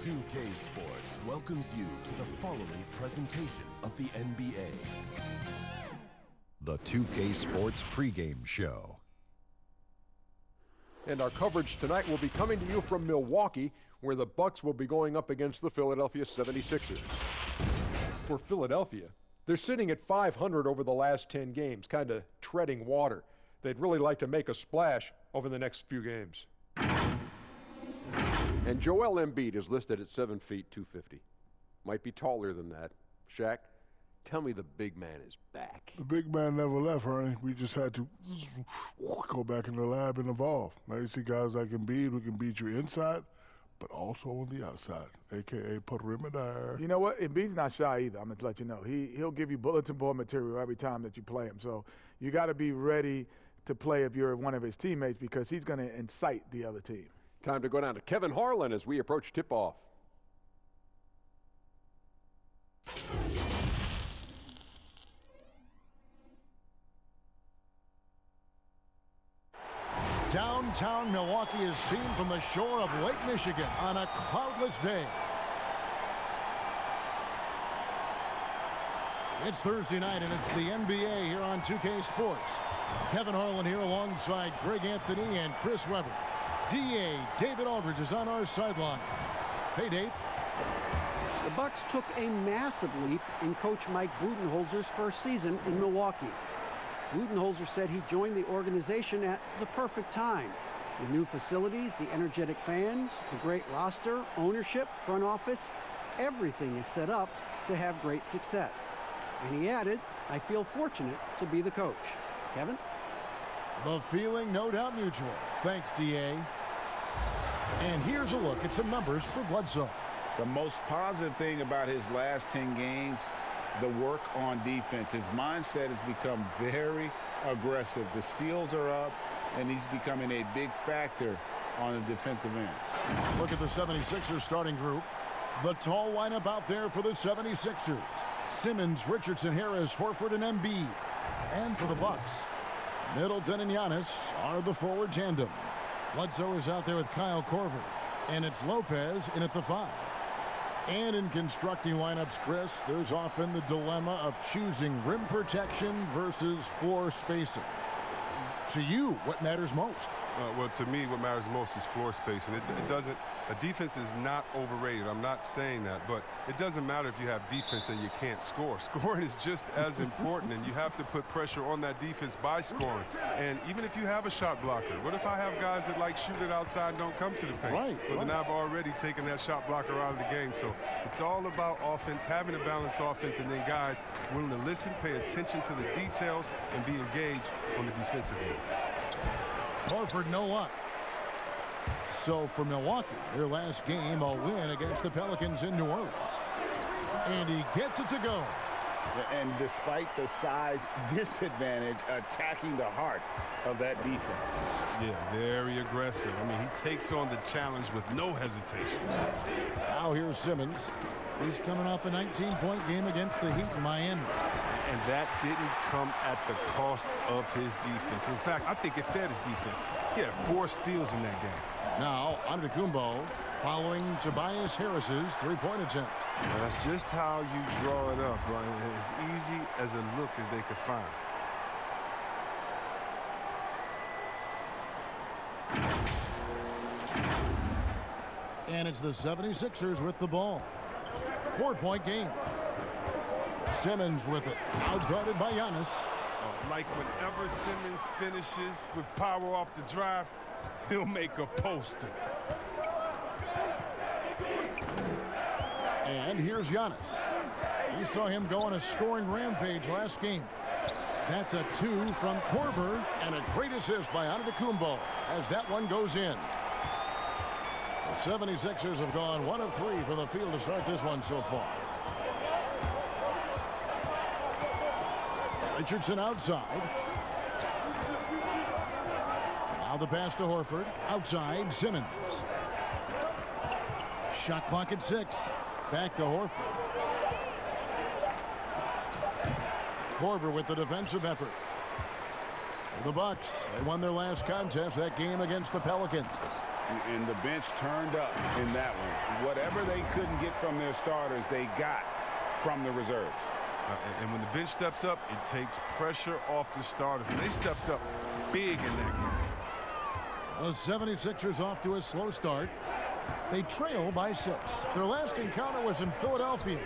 2K Sports welcomes you to the following presentation of the NBA. The 2K Sports pregame show. And our coverage tonight will be coming to you from Milwaukee, where the Bucks will be going up against the Philadelphia 76ers. For Philadelphia, they're sitting at 500 over the last 10 games, kind of treading water. They'd really like to make a splash over the next few games. And Joel Embiid is listed at 7 feet 250. Might be taller than that. Shaq, tell me the big man is back. The big man never left, Ernie. We just had to go back in the lab and evolve. Now you see guys like Embiid who can beat you inside, but also on the outside, a.k.a. perimeter. You know what? Embiid's not shy either. I'm going to let you know. He'll give you bulletin board material every time that you play him. So you got to be ready to play if you're one of his teammates, because he's going to incite the other team. Time to go down to Kevin Harlan as we approach tip-off. Downtown Milwaukee is seen from the shore of Lake Michigan on a cloudless day. It's Thursday night, and it's the NBA here on 2K Sports. Kevin Harlan here alongside Greg Anthony and Chris Webber. DA David Aldridge is on our sideline. Hey, Dave. The Bucks took a massive leap in Coach Mike Budenholzer's first season in Milwaukee. Budenholzer said he joined the organization at the perfect time. The new facilities, the energetic fans, the great roster, ownership, front office, everything is set up to have great success. And he added, I feel fortunate to be the coach. Kevin? The feeling no doubt mutual. Thanks, DA. And here's a look at some numbers for Bledsoe. The most positive thing about his last 10 games, the work on defense. His mindset has become very aggressive. The steals are up, and he's becoming a big factor on the defensive end. Look at the 76ers starting group. The tall lineup out there for the 76ers. Simmons, Richardson, Harris, Horford, and Embiid. And for the Bucks, Middleton and Giannis are the forward tandem. Bledsoe is out there with Kyle Korver, and it's Lopez in at the 5. And in constructing lineups, Chris, there's often the dilemma of choosing rim protection versus floor spacing. To you, what matters most? Well, to me, what matters most is floor spacing. It doesn't. A defense is not overrated. I'm not saying that, but it doesn't matter if you have defense and you can't score. Scoring is just as important, and you have to put pressure on that defense by scoring. And even if you have a shot blocker, what if I have guys that like shoot it outside and don't come to the paint? Right. Well, then I've already taken that shot blocker out of the game. So it's all about offense, having a balanced offense, and then guys willing to listen, pay attention to the details, and be engaged on the defensive end. Horford, no luck. So for Milwaukee, their last game, a win against the Pelicans in New Orleans. And he gets it to go. And despite the size disadvantage, attacking the heart of that defense. Yeah, very aggressive. I mean, he takes on the challenge with no hesitation. Now here's Simmons. He's coming off a 19-point game against the Heat in Miami. And that didn't come at the cost of his defense. In fact, I think it fed his defense. He had 4 steals in that game. Now, Antetokounmpo following Tobias Harris's three-point attempt. That's just how you draw it up, right? As easy as a look as they could find. And it's the 76ers with the ball. 4-point game. Simmons with it. Outguarded by Giannis. Like whenever Simmons finishes with power off the drive, he'll make a poster. And here's Giannis. You saw him go on a scoring rampage last game. That's a 2 from Korver, and a great assist by Antetokounmpo as that one goes in. The 76ers have gone 1 of 3 from the field to start this one so far. Richardson outside. Now the pass to Horford. Outside, Simmons. Shot clock at 6. Back to Horford. Korver with the defensive effort. The Bucks, they won their last contest, that game against the Pelicans. And the bench turned up in that one. Whatever they couldn't get from their starters, they got from the reserves. And when the bench steps up, it takes pressure off the starters. And they stepped up big in that game. The 76ers off to a slow start. They trail by 6. Their last encounter was in Philadelphia.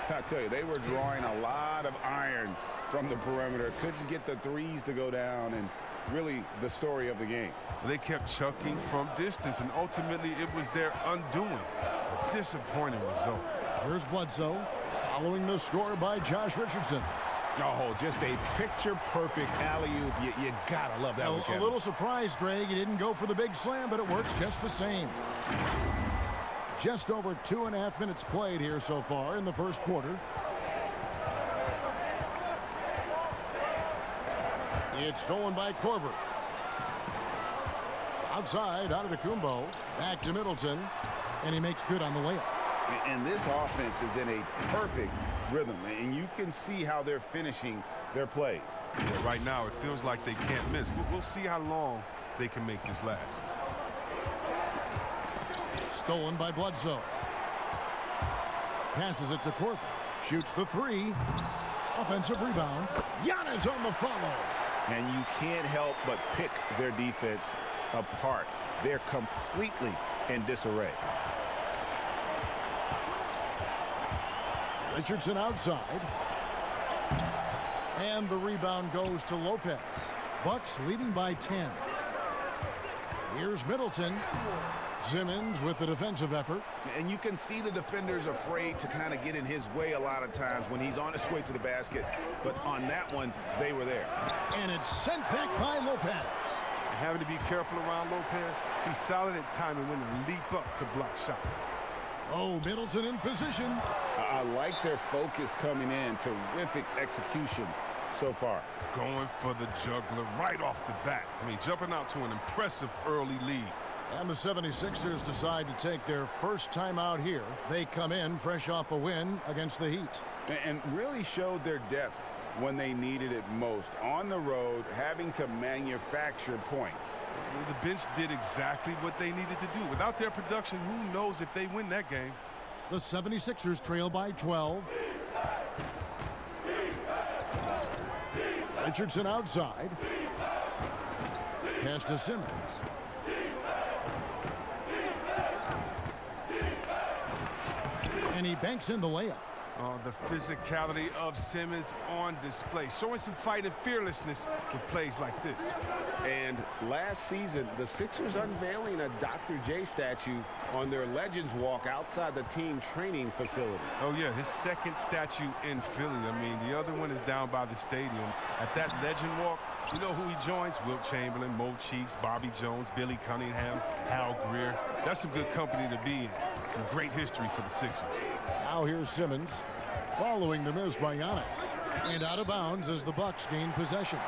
I tell you, they were drawing a lot of iron from the perimeter. Couldn't get the threes to go down, and really the story of the game. They kept chucking from distance, and ultimately it was their undoing. A disappointing result. Here's Bledsoe, following the score by Josh Richardson. Oh, just a picture-perfect alley-oop. You gotta love that one, A Kevin. little surprised, Greg. He didn't go for the big slam, but it works just the same. Just over 2.5 minutes played here so far in the first quarter. It's stolen by Korver. Outside, Antetokounmpo. Back to Middleton. And he makes good on the layup. And this offense is in a perfect rhythm, and you can see how they're finishing their plays. Yeah, right now, it feels like they can't miss. We'll see how long they can make this last. Stolen by Bledsoe. Passes it to Korver. Shoots the 3. Offensive rebound. Giannis on the follow. And you can't help but pick their defense apart. They're completely in disarray. Richardson outside. And the rebound goes to Lopez. Bucks leading by 10. Here's Middleton. Simmons with the defensive effort. And you can see the defenders afraid to kind of get in his way a lot of times when he's on his way to the basket. But on that one, they were there. And it's sent back by Lopez. Having to be careful around Lopez. He's solid at timing when to leap up to block shots. Oh, Middleton in position. I like their focus coming in. Terrific execution so far. Going for the juggler right off the bat. I mean, jumping out to an impressive early lead. And the 76ers decide to take their first time out here. They come in fresh off a win against the Heat. And really showed their depth when they needed it most. On the road, having to manufacture points. The bench did exactly what they needed to do. Without their production, who knows if they win that game. The 76ers trail by 12. Richardson outside. Pass to Simmons. And he banks in the layup. Oh, the physicality of Simmons on display. Showing some fight and fearlessness with plays like this. And last season, the Sixers unveiling a Dr. J statue on their Legends Walk outside the team training facility. Oh, yeah, his second statue in Philly. I mean, the other one is down by the stadium. At that Legend Walk, you know who he joins? Wilt Chamberlain, Mo Cheeks, Bobby Jones, Billy Cunningham, Hal Greer. That's some good company to be in. Some great history for the Sixers. Now here's Simmons following the miss by Giannis. And out of bounds as the Bucks gain possession.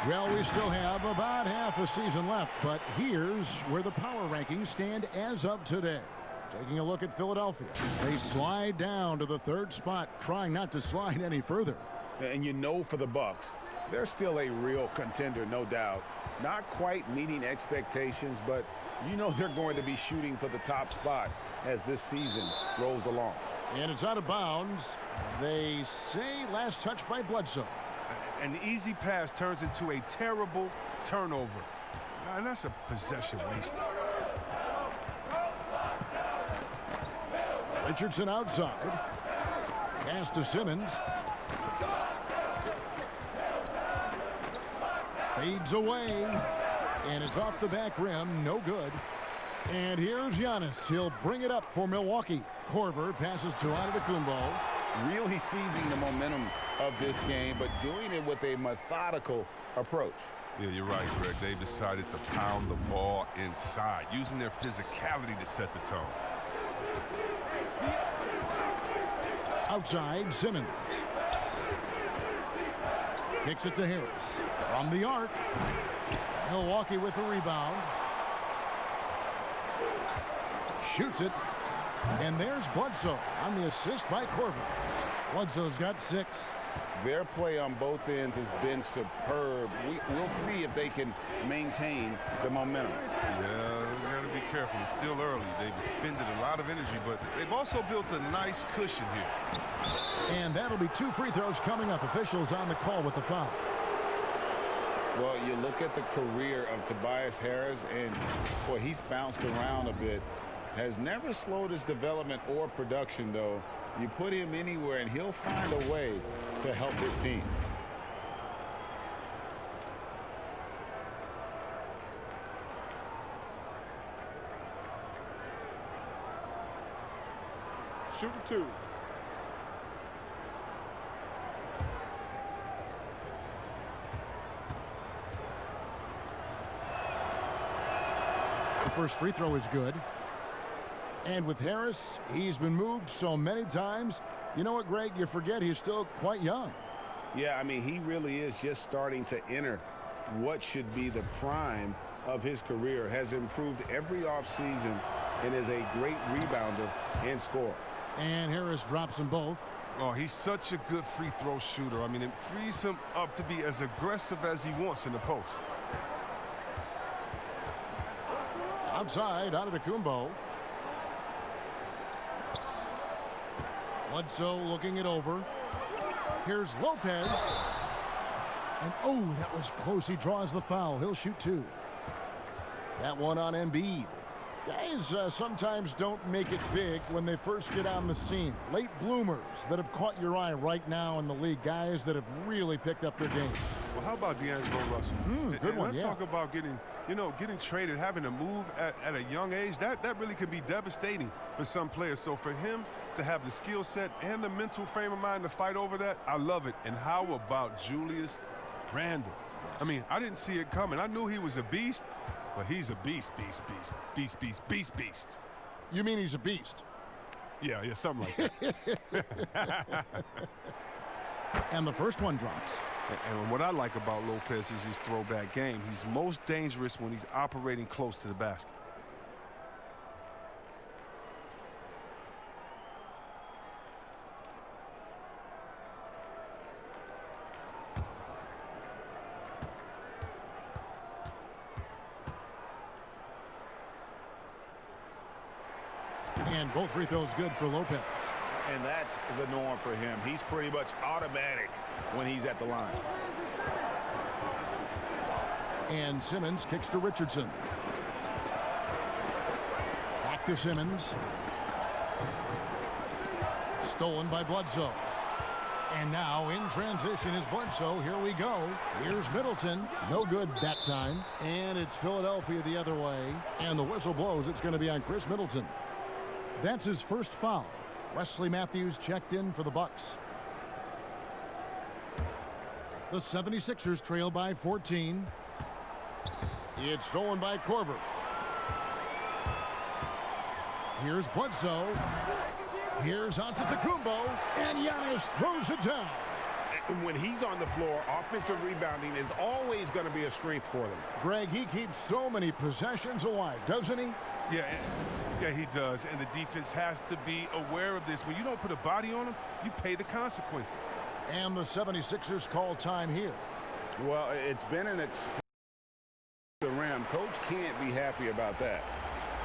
Well, we still have about half a season left, but here's where the power rankings stand as of today. Taking a look at Philadelphia. They slide down to the 3rd spot, trying not to slide any further. And you know for the Bucks, they're still a real contender, no doubt. Not quite meeting expectations, but you know they're going to be shooting for the top spot as this season rolls along. And it's out of bounds. They say last touch by Bledsoe. An easy pass turns into a terrible turnover. And that's a possession wasted. Richardson outside. Pass to Simmons. Fades away. And it's off the back rim. No good. And here's Giannis. He'll bring it up for Milwaukee. Korver passes to Antetokounmpo. Really seizing the momentum of this game, but doing it with a methodical approach. Yeah, you're right, Greg. They've decided to pound the ball inside, using their physicality to set the tone. Outside, Simmons. Kicks it to Harris. From the arc. Milwaukee with the rebound. Shoots it. And there's Bledsoe on the assist by Korver. Bledsoe's got 6. Their play on both ends has been superb. We'll see if they can maintain the momentum. Yeah, we got to be careful. It's still early. They've expended a lot of energy, but they've also built a nice cushion here. And that'll be 2 free throws coming up. Officials on the call with the foul. Well, you look at the career of Tobias Harris, and, boy, he's bounced around a bit. Has never slowed his development or production, though. You put him anywhere, and he'll find a way to help his team. Shooting 2. The first free throw is good. And with Harris, he's been moved so many times. You know what, Greg? You forget he's still quite young. Yeah, I mean, he really is just starting to enter what should be the prime of his career. Has improved every offseason and is a great rebounder and scorer. And Harris drops them both. Oh, he's such a good free throw shooter. I mean, it frees him up to be as aggressive as he wants in the post. Outside, Antetokounmpo. Bledsoe looking it over. Here's Lopez. And, oh, that was close. He draws the foul. He'll shoot 2. That one on Embiid. Guys sometimes don't make it big when they first get on the scene. Late bloomers that have caught your eye right now in the league. Guys that have really picked up their game. Well, how about D'Angelo Russell? Good one, let's talk about getting traded, having to move at a young age. That really can be devastating for some players. So for him to have the skill set and the mental frame of mind to fight over that, I love it. And how about Julius Randle? I mean, I didn't see it coming. I knew he was a beast, but he's a beast. You mean he's a beast? Yeah, something like that. And the first one drops. And what I like about Lopez is his throwback game. He's most dangerous when he's operating close to the basket. And both free throws good for Lopez. And that's the norm for him. He's pretty much automatic when he's at the line. And Simmons kicks to Richardson. Back to Simmons. Stolen by Bledsoe. And now in transition is Bledsoe. Here we go. Here's Middleton. No good that time. And it's Philadelphia the other way. And the whistle blows. It's going to be on Chris Middleton. That's his first foul. Wesley Matthews checked in for the Bucks. The 76ers trail by 14. It's stolen by Korver. Here's Bledsoe. Here's Antetokounmpo. And Giannis throws it down. And when he's on the floor, offensive rebounding is always going to be a strength for them. Greg, he keeps so many possessions alive, doesn't he? Yeah, he does. And the defense has to be aware of this. When you don't put a body on him, you pay the consequences. And the 76ers call time here. Well, it's been an the rim. Coach can't be happy about that.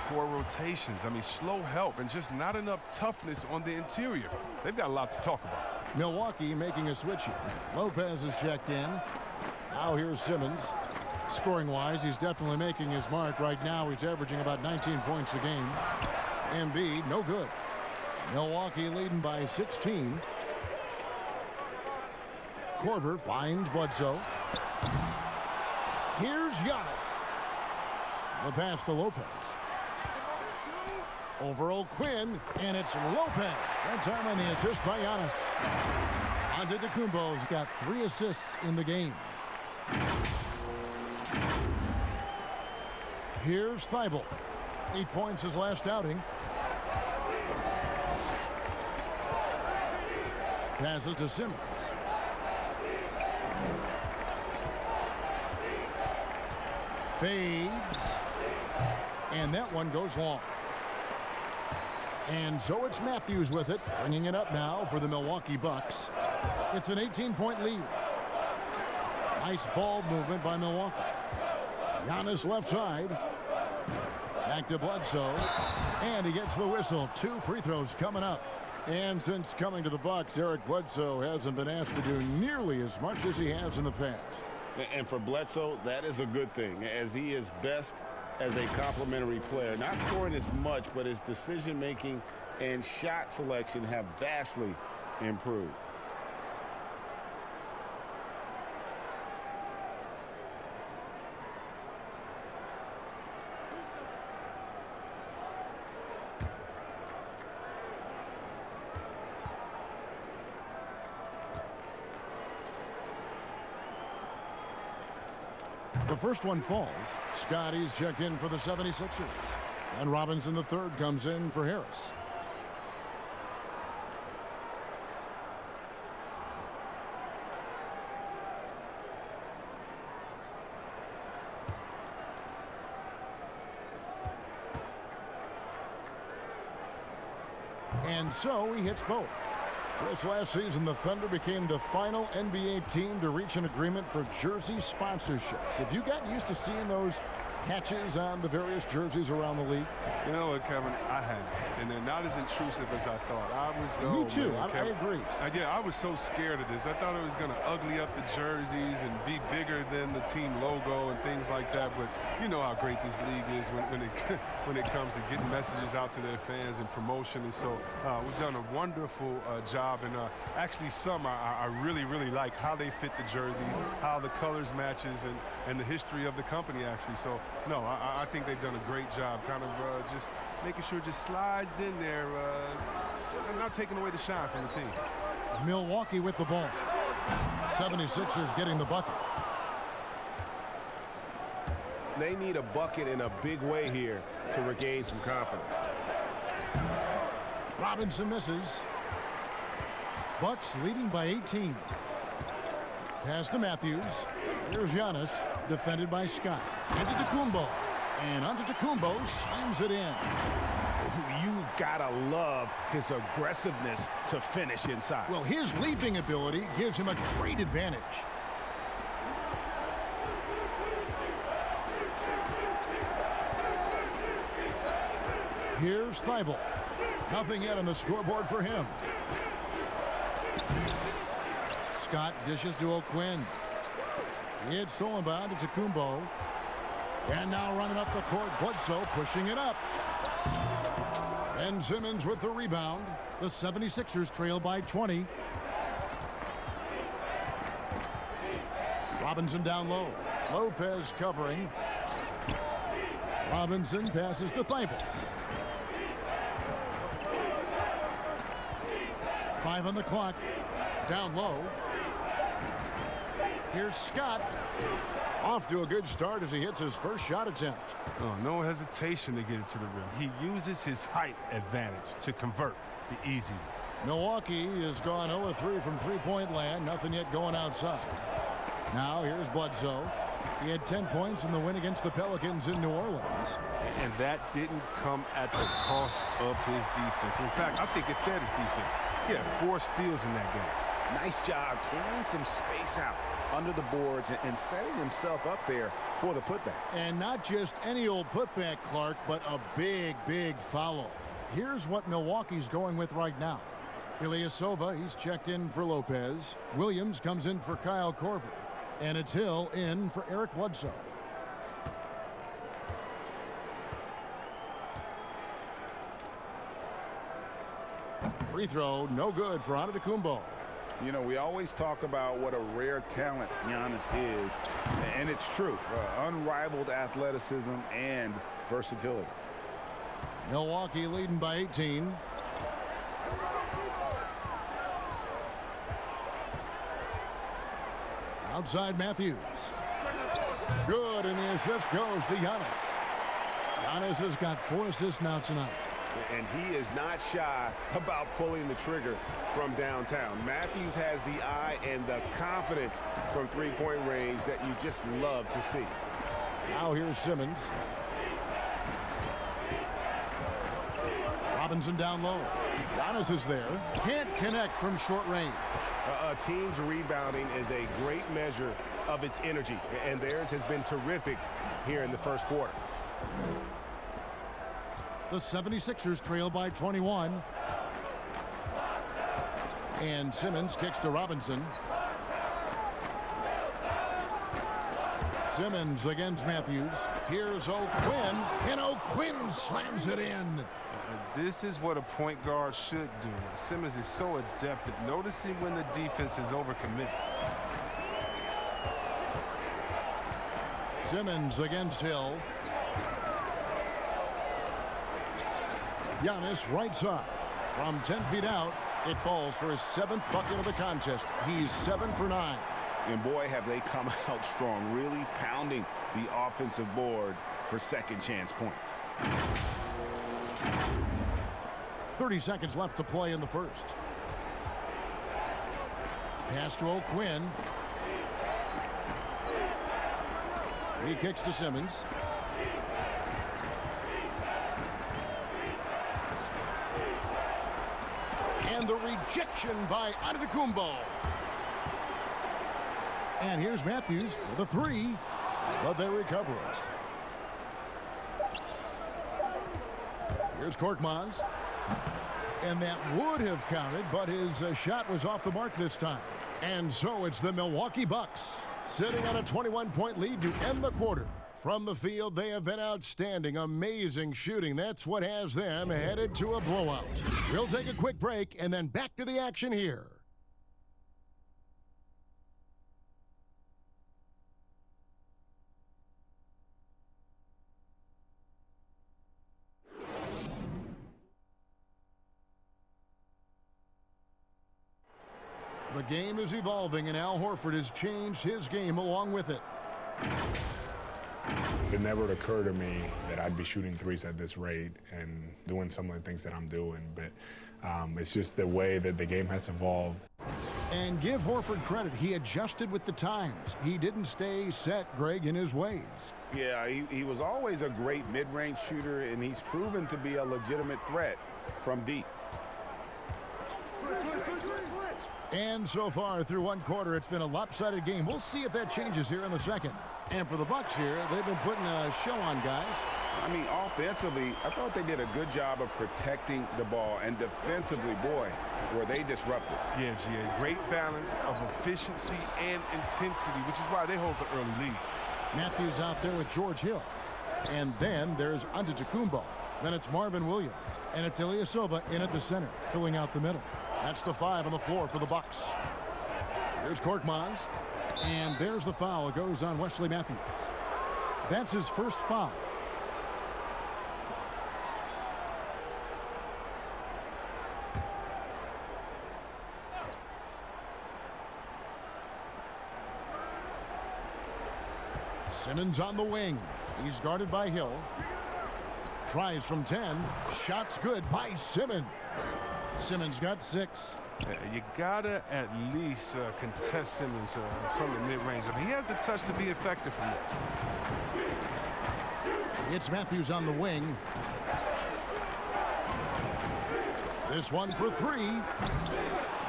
4 rotations. I mean, slow help and just not enough toughness on the interior. They've got a lot to talk about. Milwaukee making a switch here. Lopez is checked in. Now here's Simmons. Scoring-wise, he's definitely making his mark. Right now, he's averaging about 19 points a game. Embiid, no good. Milwaukee leading by 16. Korver finds Bledsoe. Here's Giannis. The pass to Lopez. Over O'Quinn, and it's Lopez. That time on the assist by Giannis. Antetokounmpo's got 3 assists in the game. Here's Thibault. 8 points his last outing. Passes to Simmons. Fades. And that one goes long. And so it's Matthews with it, bringing it up now for the Milwaukee Bucks. It's an 18-point lead. Nice ball movement by Milwaukee. Giannis left side. Back to Bledsoe. And he gets the whistle. 2 free throws coming up. And since coming to the Bucks, Eric Bledsoe hasn't been asked to do nearly as much as he has in the past. And for Bledsoe, that is a good thing, as he is best as a complementary player. Not scoring as much, but his decision-making and shot selection have vastly improved. The first one falls. Scotty's checked in for the 76ers. And Robinson the third comes in for Harris. And so he hits both. This last season, the Thunder became the final NBA team to reach an agreement for jersey sponsorships. Have you gotten used to seeing those patches on the various jerseys around the league? You know what, Kevin? I have. And they're not as intrusive as I thought. Me too. I agree. Yeah, I was so scared of this. I thought it was going to ugly up the jerseys and be bigger than the team logo and things like that. But you know how great this league is when it comes to getting messages out to their fans and promotion. And so we've done a wonderful job. And actually some I really, really like how they fit the jersey, how the colors matches, and the history of the company, actually. So, no, I think they've done a great job kind of just making sure it just slides in there, not taking away the shine from the team. Milwaukee with the ball. 76ers getting the bucket. They need a bucket in a big way here to regain some confidence. Robinson misses. Bucks leading by 18. Pass to Matthews. Here's Giannis, defended by Scott. Antetokounmpo. And Antetokounmpo slams it in. You gotta love his aggressiveness to finish inside. Well, his leaping ability gives him a great advantage. Here's Thibault. Nothing yet on the scoreboard for him. Scott dishes to O'Quinn. It's stolen by Antetokounmpo. And now running up the court, Bledsoe pushing it up. Ben Simmons with the rebound. The 76ers trail by 20. Robinson down low. Lopez covering. Robinson passes to Thibault. 5 on the clock. Down low. Here's Scott. Off to a good start as he hits his first shot attempt. Oh, no hesitation to get it to the rim. He uses his height advantage to convert the easy. Milwaukee has gone 0-3 from three-point land. Nothing yet going outside. Now here's Bledsoe. He had 10 points in the win against the Pelicans in New Orleans. And that didn't come at the cost of his defense. In fact, I think it fed his defense. He had 4 steals in that game. Nice job clearing some space out under the boards and setting himself up there for the putback. And not just any old putback, Clark, but a big, big foul. Here's what Milwaukee's going with right now. Ilyasova, he's checked in for Lopez. Williams comes in for Kyle Korver. And it's Hill in for Eric Bledsoe. Free throw, no good for Antetokounmpo. You know, we always talk about what a rare talent Giannis is, and it's true. Unrivaled athleticism and versatility. Milwaukee leading by 18. Outside Matthews. Good, and the assist goes to Giannis. Giannis has got 4 assists now tonight. And he is not shy about pulling the trigger from downtown. Matthews has the eye and the confidence from three-point range that you just love to see. Now here's Simmons. Robinson down low. Giannis is there. Can't connect from short range. A team's rebounding is a great measure of its energy, and theirs has been terrific here in the first quarter. The 76ers trail by 21. And Simmons kicks to Robinson. Simmons against Matthews. Here's O'Quinn, and O'Quinn slams it in. This is what a point guard should do. Simmons is so adept at noticing when the defense is overcommitted. Simmons against Hill. Giannis right side. From 10 feet out, it falls for his 7th bucket of the contest. He's 7 for 9. And boy, have they come out strong, really pounding the offensive board for second chance points. 30 seconds left to play in the first. Pass to O'Quinn. He kicks to Simmons. And the rejection by Antetokounmpo. And here's Matthews for the 3, but they recover it. Here's Korkmaz. And that would have counted, but his shot was off the mark this time. And so it's the Milwaukee Bucks sitting on a 21-point lead to end the quarter. From the field, they have been outstanding, amazing shooting. That's what has them headed to a blowout. We'll take a quick break and then back to the action here. The game is evolving, and Al Horford has changed his game along with it. It never occurred to me that I'd be shooting threes at this rate and doing some of the things that I'm doing, but it's just the way that the game has evolved. And give Horford credit. He adjusted with the times. He didn't stay set, Greg, in his ways. Yeah, he was always a great mid-range shooter, and he's proven to be a legitimate threat from deep. And so far through one quarter, it's been a lopsided game. We'll see if that changes here in the second. And for the Bucks here, they've been putting a show on, guys. I mean, offensively, I thought they did a good job of protecting the ball. And defensively, boy, were they disruptive. Yeah, GA, great balance of efficiency and intensity, which is why they hold the early lead. Matthews out there with George Hill. And then there's Antetokounmpo. Then it's Marvin Williams. And it's Ilyasova in at the center, filling out the middle. That's the 5 on the floor for the Bucks. Here's Korkmaz. And there's the foul. It goes on Wesley Matthews. That's his first foul. Simmons on the wing. He's guarded by Hill. Tries from 10. Shot's good by Simmons. Simmons got 6. You gotta at least contest Simmons from the mid-range. I mean, he has the touch to be effective from there. It's Matthews on the wing. This one for 3.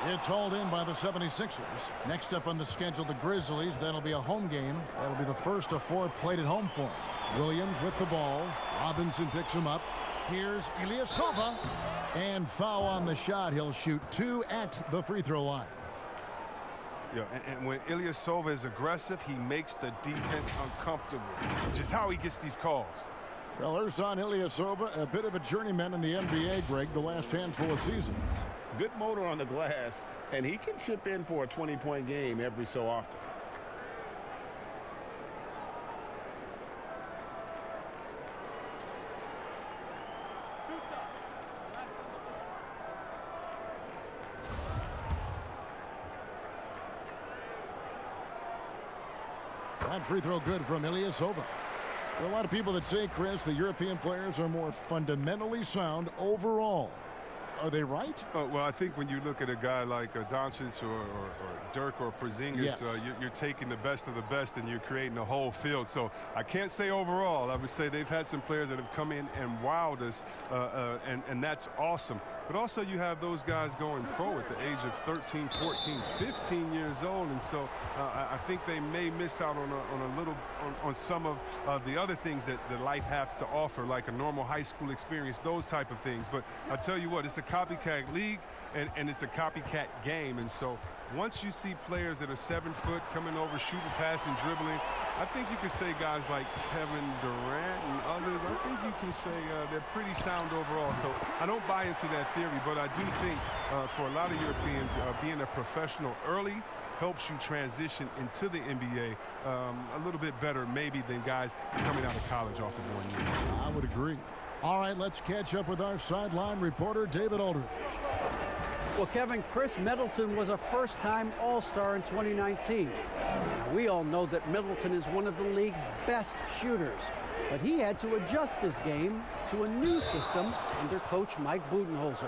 It's hauled in by the 76ers. Next up on the schedule, the Grizzlies. That'll be a home game. That'll be the first of 4 played at home for him. Williams with the ball. Robinson picks him up. Here's Ilyasova. And foul on the shot. He'll shoot 2 at the free throw line. Yeah, and when Ilyasova is aggressive, he makes the defense uncomfortable, which is how he gets these calls. Well, Ersan Ilyasova, a bit of a journeyman in the NBA, Greg, the last handful of seasons. Good motor on the glass, and he can chip in for a 20-point game every so often. That free throw good from Ilyasova. There are a lot of people that say, Chris, the European players are more fundamentally sound overall. Are they right? Well, I think when you look at a guy like Doncic or Dirk or Porzingis, Yes. You're taking the best of the best and you're creating a whole field. So I can't say overall. I would say they've had some players that have come in and wowed us, and that's awesome. But also you have those guys going pro at the age of 13, 14, 15 years old, and so I think they may miss out on some of the other things that life has to offer, like a normal high school experience, those type of things. But I tell you what, it's a copycat league and it's a copycat game, and so once you see players that are 7 foot coming over, shooting, passing, dribbling, I think you can say guys like Kevin Durant and others, I think you can say they're pretty sound overall. So I don't buy into that theory, but I do think for a lot of Europeans, being a professional early helps you transition into the NBA a little bit better maybe than guys coming out of college off of 1 year. I would agree. All right, let's catch up with our sideline reporter, David Aldridge. Well, Kevin, Chris Middleton was a first-time All-Star in 2019. Now, we all know that Middleton is one of the league's best shooters, but he had to adjust his game to a new system under coach Mike Budenholzer.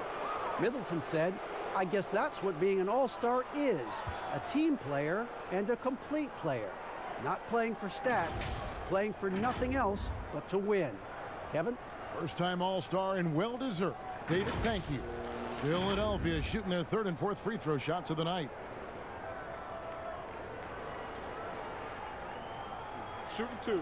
Middleton said, "I guess that's what being an All-Star is, a team player and a complete player. Not playing for stats, playing for nothing else but to win." Kevin? First-time All-Star and well-deserved. David, thank you. Philadelphia shooting their third and fourth free throw shots of the night. Shooting 2.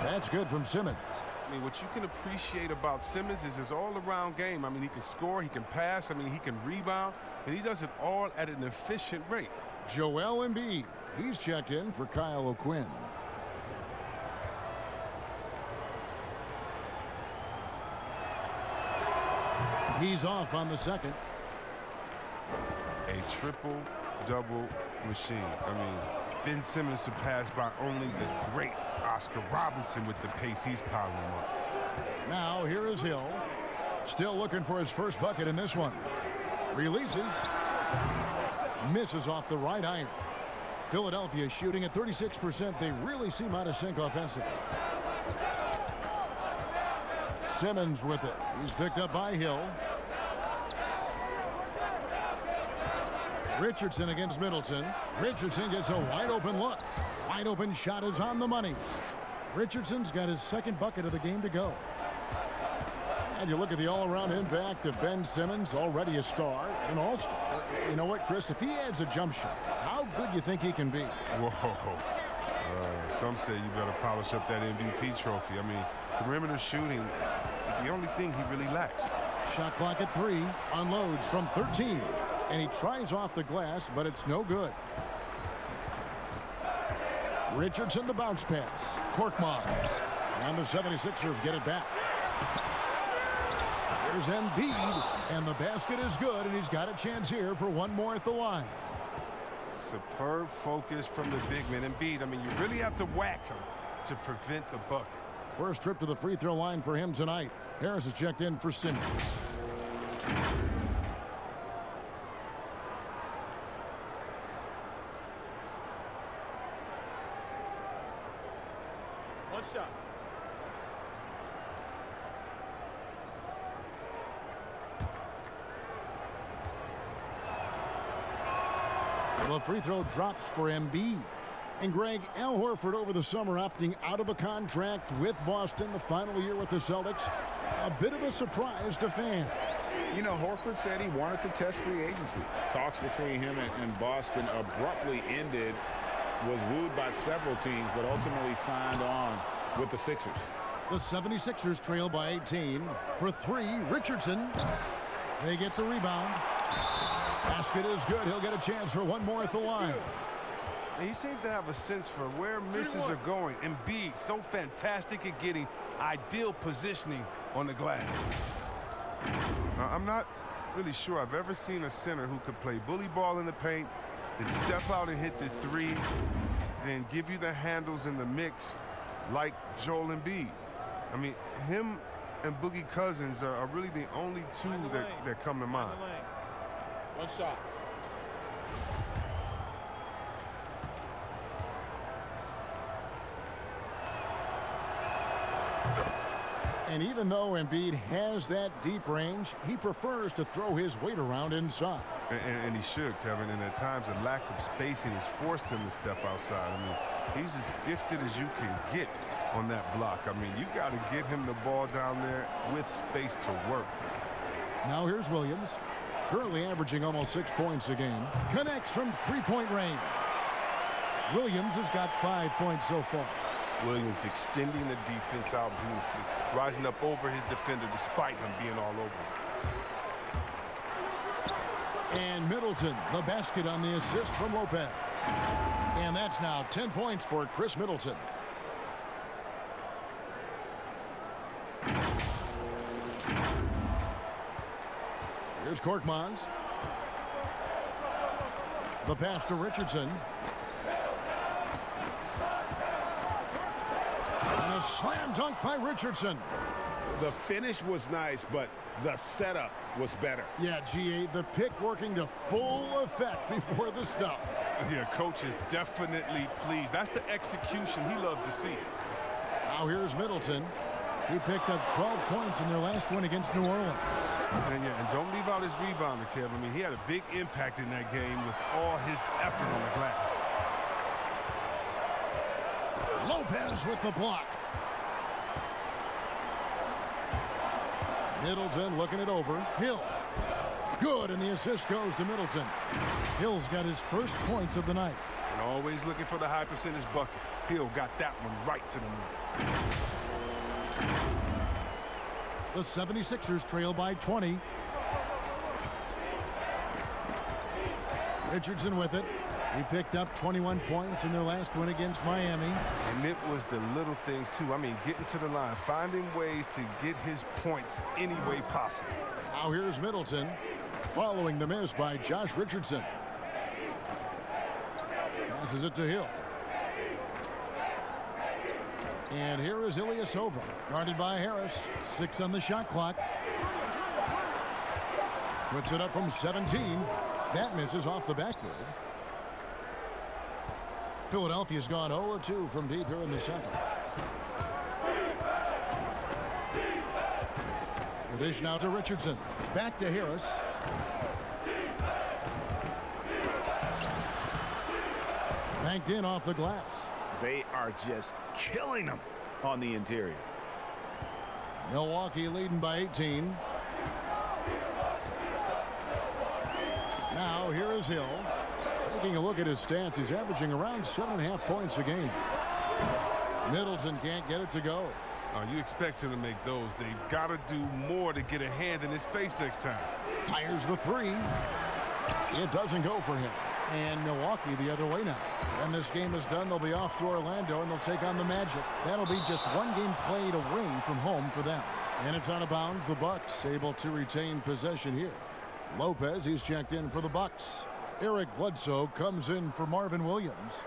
That's good from Simmons. I mean, what you can appreciate about Simmons is his all-around game. I mean, he can score, he can pass, I mean, he can rebound, and he does it all at an efficient rate. Joel Embiid. He's checked in for Kyle O'Quinn. He's off on the second. A triple-double machine. I mean, Ben Simmons surpassed by only the great Oscar Robertson with the pace he's piling up. Now here is Hill. Still looking for his first bucket in this one. Releases. Misses off the right iron. Philadelphia shooting at 36%. They really seem out of sync offensively. Simmons with it. He's picked up by Hill. Richardson against Middleton. Richardson gets a wide open look. Wide open shot is on the money. Richardson's got his second bucket of the game to go. And you look at the all-around impact of Ben Simmons, already a star, an all-star. You know what, Chris? If he adds a jump shot, how good do you think he can be? Whoa. Some say you better polish up that MVP trophy. I mean, perimeter shooting, the only thing he really lacks. Shot clock at 3. Unloads from 13. And he tries off the glass, but it's no good. Richardson, the bounce pass. Korkmaz. And the 76ers get it back. There's Embiid, and the basket is good, and he's got a chance here for one more at the line. Superb focus from the big man. Embiid, I mean, you really have to whack him to prevent the bucket. First trip to the free throw line for him tonight. Harris has checked in for Simmons. One shot. The free throw drops for Embiid. And Greg, Al Horford over the summer opting out of a contract with Boston, the final year with the Celtics. A bit of a surprise to fans. You know, Horford said he wanted to test free agency. Talks between him and Boston abruptly ended, was wooed by several teams, but ultimately signed on with the Sixers. The 76ers trail by 18. For 3, Richardson. They get the rebound. Basket is good. He'll get a chance for one more at the line. He seems to have a sense for where misses are going. Embiid, so fantastic at getting ideal positioning on the glass. Now, I'm not really sure I've ever seen a center who could play bully ball in the paint, then step out and hit the 3, then give you the handles in the mix like Joel Embiid. I mean, him and Boogie Cousins are really the only two that come to mind. One shot. And even though Embiid has that deep range, he prefers to throw his weight around inside. And he should, Kevin. And at times, the lack of spacing has forced him to step outside. I mean, he's as gifted as you can get on that block. I mean, you got to get him the ball down there with space to work. Now here's Williams, currently averaging almost 6 points a game. Connects from three-point range. Williams has got 5 points so far. Williams extending the defense out beautifully, rising up over his defender despite him being all over. And Middleton, the basket on the assist from Lopez. And that's now 10 points for Chris Middleton. Here's Korkmaz. The pass to Richardson. And a slam dunk by Richardson. The finish was nice, but the setup was better. Yeah, G.A., the pick working to full effect before the stuff. Yeah, coach is definitely pleased. That's the execution he loves to see. Now here's Middleton. He picked up 12 points in their last win against New Orleans. And don't leave out his rebounder, Kevin. I mean, he had a big impact in that game with all his effort on the glass. Lopez with the block. Middleton looking it over. Hill. Good, and the assist goes to Middleton. Hill's got his first points of the night. And always looking for the high percentage bucket. Hill got that one right to the moon. The 76ers trail by 20. Richardson with it. He picked up 21 points in their last win against Miami. And it was the little things, too. I mean, getting to the line, finding ways to get his points any way possible. Now here's Middleton, following the miss by Josh Richardson. Passes it to Hill. And here is Ilyasova, guarded by Harris. 6 on the shot clock. Puts it up from 17. That misses off the backboard. Philadelphia's gone 0-2 from deep here in the second. The dish now to Richardson. Back to Harris. Banked in off the glass. They are just killing them on the interior. Milwaukee leading by 18. Now here is Hill. Taking a look at his stats, he's averaging around 7.5 points a game. Middleton can't get it to go. You expect him to make those. They've got to do more to get a hand in his face next time. Fires the three. It doesn't go for him. And Milwaukee the other way now. When this game is done, they'll be off to Orlando and they'll take on the Magic. That'll be just one game played away from home for them. And it's out of bounds. The Bucks able to retain possession here. Lopez, he's checked in for the Bucks. Eric Bledsoe comes in for Marvin Williams.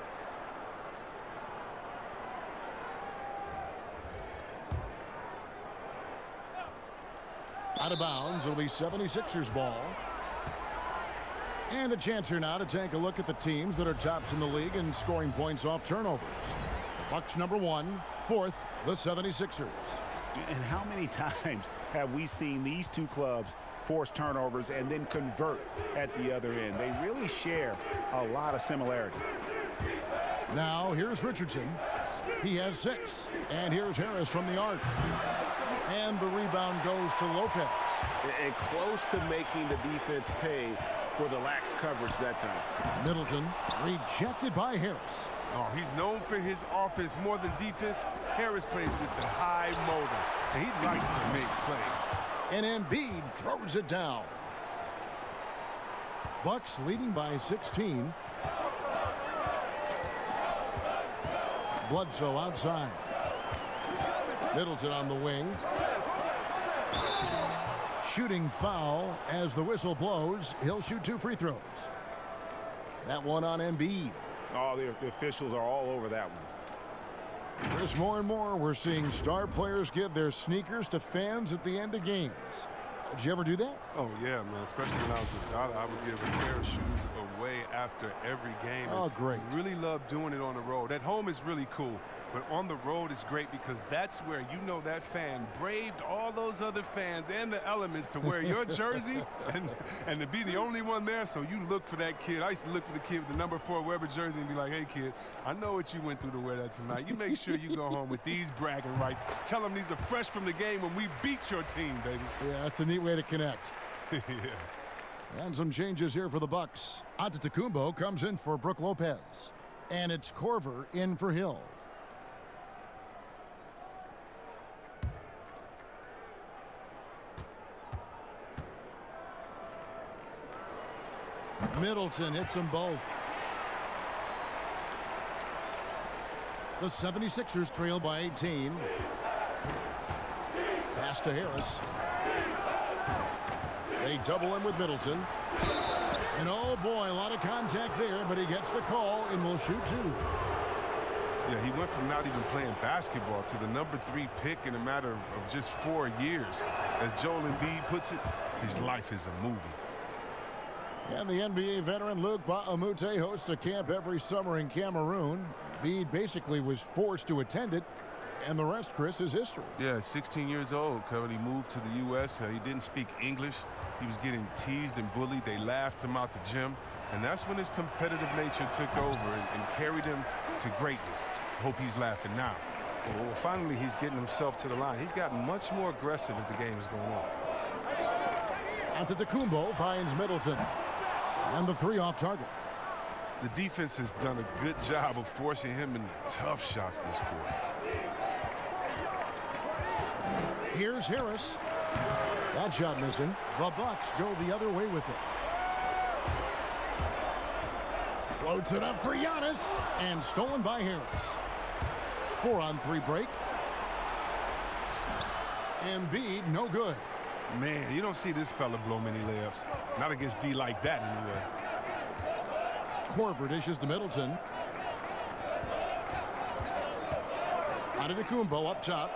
Out of bounds. It'll be 76ers ball. And a chance here now to take a look at the teams that are tops in the league in scoring points off turnovers. Bucks number 1, 4th, the 76ers. And how many times have we seen these two clubs force turnovers and then convert at the other end? They really share a lot of similarities. Now here's Richardson. He has 6. And here's Harris from the arc. And the rebound goes to Lopez. And close to making the defense pay for the lax coverage that time. Middleton rejected by Harris. Oh, he's known for his offense more than defense. Harris plays with the high motor, and he likes to make plays. And Embiid throws it down. Bucks leading by 16. Bledsoe outside. Middleton on the wing. Shooting foul as the whistle blows. He'll shoot 2 free throws. That one on Embiid. Oh, the officials are all over that one. There's more and more we're seeing star players give their sneakers to fans at the end of games. Did you ever do that? Oh, yeah, man. Especially when I was with Dada, I would give a pair of shoes away after every game. Oh, great. Really love doing it on the road. At home is really cool, but on the road is great because that's where you know that fan braved all those other fans and the elements to wear your jersey and to be the only one there. So you look for that kid. I used to look for the kid with the number 4 Weber jersey and be like, hey, kid, I know what you went through to wear that tonight. You make sure you go home with these bragging rights. Tell them these are fresh from the game when we beat your team, baby. Yeah, that's a neat way to connect. Yeah. And some changes here for the Bucks. Antetokounmpo comes in for Brook Lopez. And it's Corver in for Hill. Middleton hits them both. The 76ers trail by 18. Pass to Harris. They double him with Middleton. And oh boy, a lot of contact there, but he gets the call and will shoot 2. Yeah, he went from not even playing basketball to the number 3 pick in a matter of just 4 years. As Joel Embiid puts it, his life is a movie. And the NBA veteran Luke Baamute hosts a camp every summer in Cameroon. Embiid basically was forced to attend it, and the rest, Chris, is history. Yeah, 16 years old, when he moved to the U.S. He didn't speak English. He was getting teased and bullied. They laughed him out the gym. And that's when his competitive nature took over and carried him to greatness. Hope he's laughing now. Well, finally, he's getting himself to the line. He's gotten much more aggressive as the game is going on. Antetokounmpo finds Middleton. And the 3 off target. The defense has done a good job of forcing him into tough shots this quarter. Here's Harris. That shot missing. The Bucks go the other way with it. Floats it up for Giannis. And stolen by Harris. 4-on-3 break. Embiid, no good. Man, you don't see this fella blow many layups. Not against D like that, anyway. Corver dishes to Middleton. Antetokounmpo up top.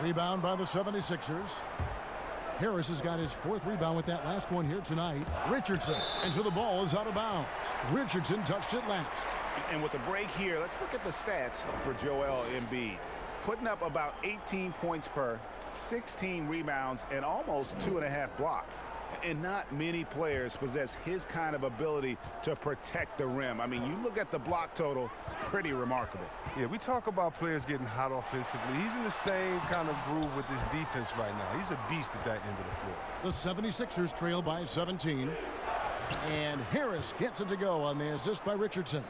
Rebound by the 76ers. Harris has got his 4th rebound with that last one here tonight. Richardson, and so the ball is out of bounds. Richardson touched it last. And with the break here, let's look at the stats for Joel Embiid. Putting up about 18 points per, 16 rebounds, and almost 2.5 blocks. And not many players possess his kind of ability to protect the rim. I mean, you look at the block total, pretty remarkable. Yeah, we talk about players getting hot offensively. He's in the same kind of groove with his defense right now. He's a beast at that end of the floor. The 76ers trail by 17. And Harris gets it to go on the assist by Richardson.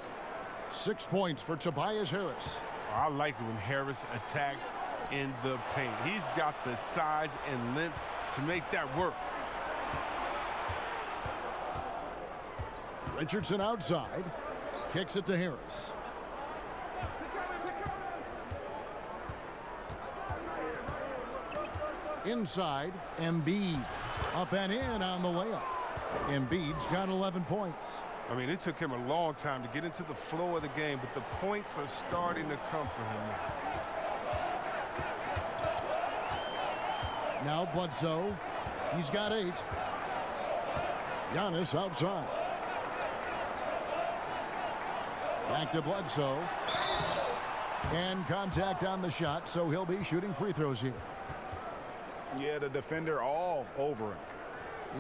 6 points for Tobias Harris. I like it when Harris attacks in the paint. He's got the size and length to make that work. Richardson outside. Kicks it to Harris. Inside, Embiid. Up and in on the layup. Embiid's got 11 points. I mean, it took him a long time to get into the flow of the game, but the points are starting to come for him now. Now Bledsoe. He's got 8. Giannis outside. Back to Bledsoe. And contact on the shot, so he'll be shooting free throws here. Yeah, the defender all over him.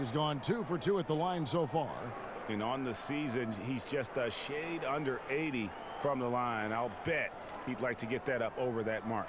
He's gone 2 for 2 at the line so far. And on the season, he's just a shade under 80 from the line. I'll bet he'd like to get that up over that mark.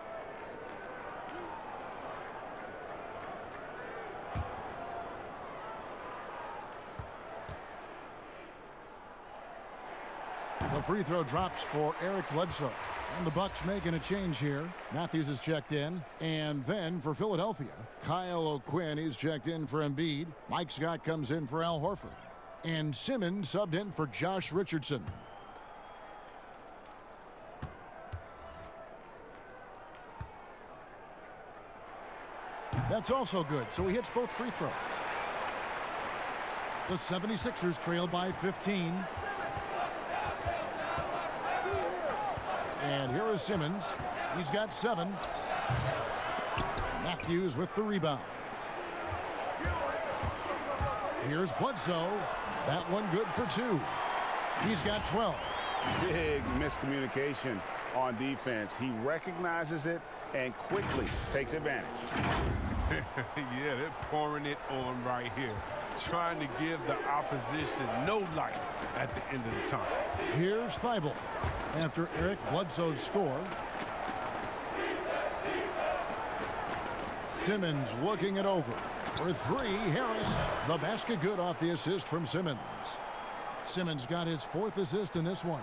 The free throw drops for Eric Bledsoe. And the Bucks making a change here. Matthews is checked in. And then for Philadelphia, Kyle O'Quinn is checked in for Embiid. Mike Scott comes in for Al Horford. And Simmons subbed in for Josh Richardson. That's also good, so he hits both free throws. The 76ers trail by 15. And here is Simmons. He's got 7. Matthews with the rebound. Here's Bledsoe. That one good for 2. He's got 12. Big miscommunication on defense. He recognizes it and quickly takes advantage. Yeah, they're pouring it on right here, trying to give the opposition no light at the end of the tunnel. Here's Thibault after Eric Bledsoe's score. Simmons looking it over. For 3, Harris. The basket good off the assist from Simmons. Simmons got his 4th assist in this one.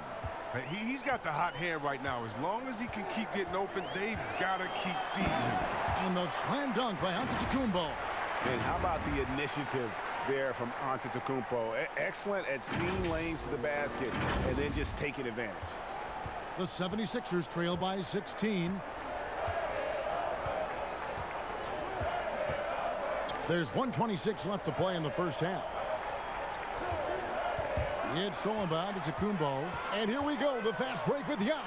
He's got the hot hand right now. As long as he can keep getting open, they've got to keep feeding him. And the slam dunk by Antetokounmpo. And how about the initiative there from Antetokounmpo? Excellent at seeing lanes to the basket and then just taking advantage. The 76ers trail by 16. There's 1:26 left to play in the first half. It's stolen by Antetokounmpo. And here we go, the fast break with Giannis.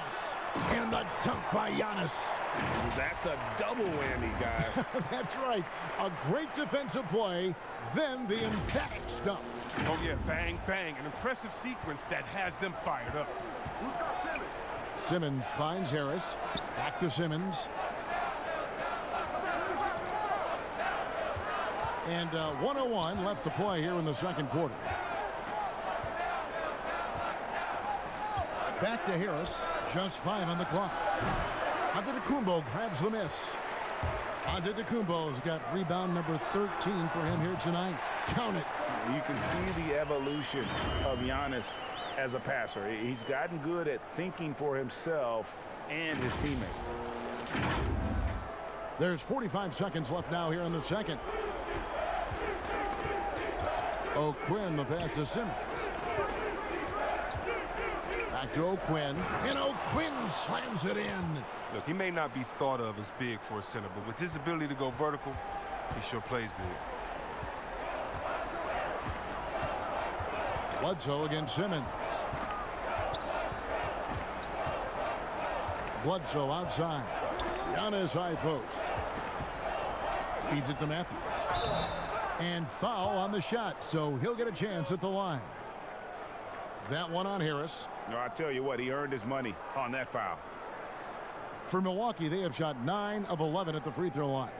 And the dunk by Giannis. That's a double whammy, guys. That's right. A great defensive play, then the emphatic stuff. Oh, yeah, bang, bang. An impressive sequence that has them fired up. Who's got Simmons? Simmons finds Harris. Back to Simmons. And 1:01 left to play here in the second quarter. Back to Harris. Just 5 on the clock. Antetokounmpo grabs the miss. Antetokounmpo's got rebound number 13 for him here tonight. Count it. You can see the evolution of Giannis as a passer. He's gotten good at thinking for himself and his teammates. There's 45 seconds left now here in the second. O'Quinn, the pass to Simmons. Back to O'Quinn, and O'Quinn slams it in. Look, he may not be thought of as big for a center, but with his ability to go vertical, he sure plays big. Bledsoe against Simmons. Bledsoe outside. Giannis high post. Feeds it to Matthews. And foul on the shot, so he'll get a chance at the line. That one on Harris. No, I tell you what, he earned his money on that foul. For Milwaukee, they have shot 9 of 11 at the free throw line.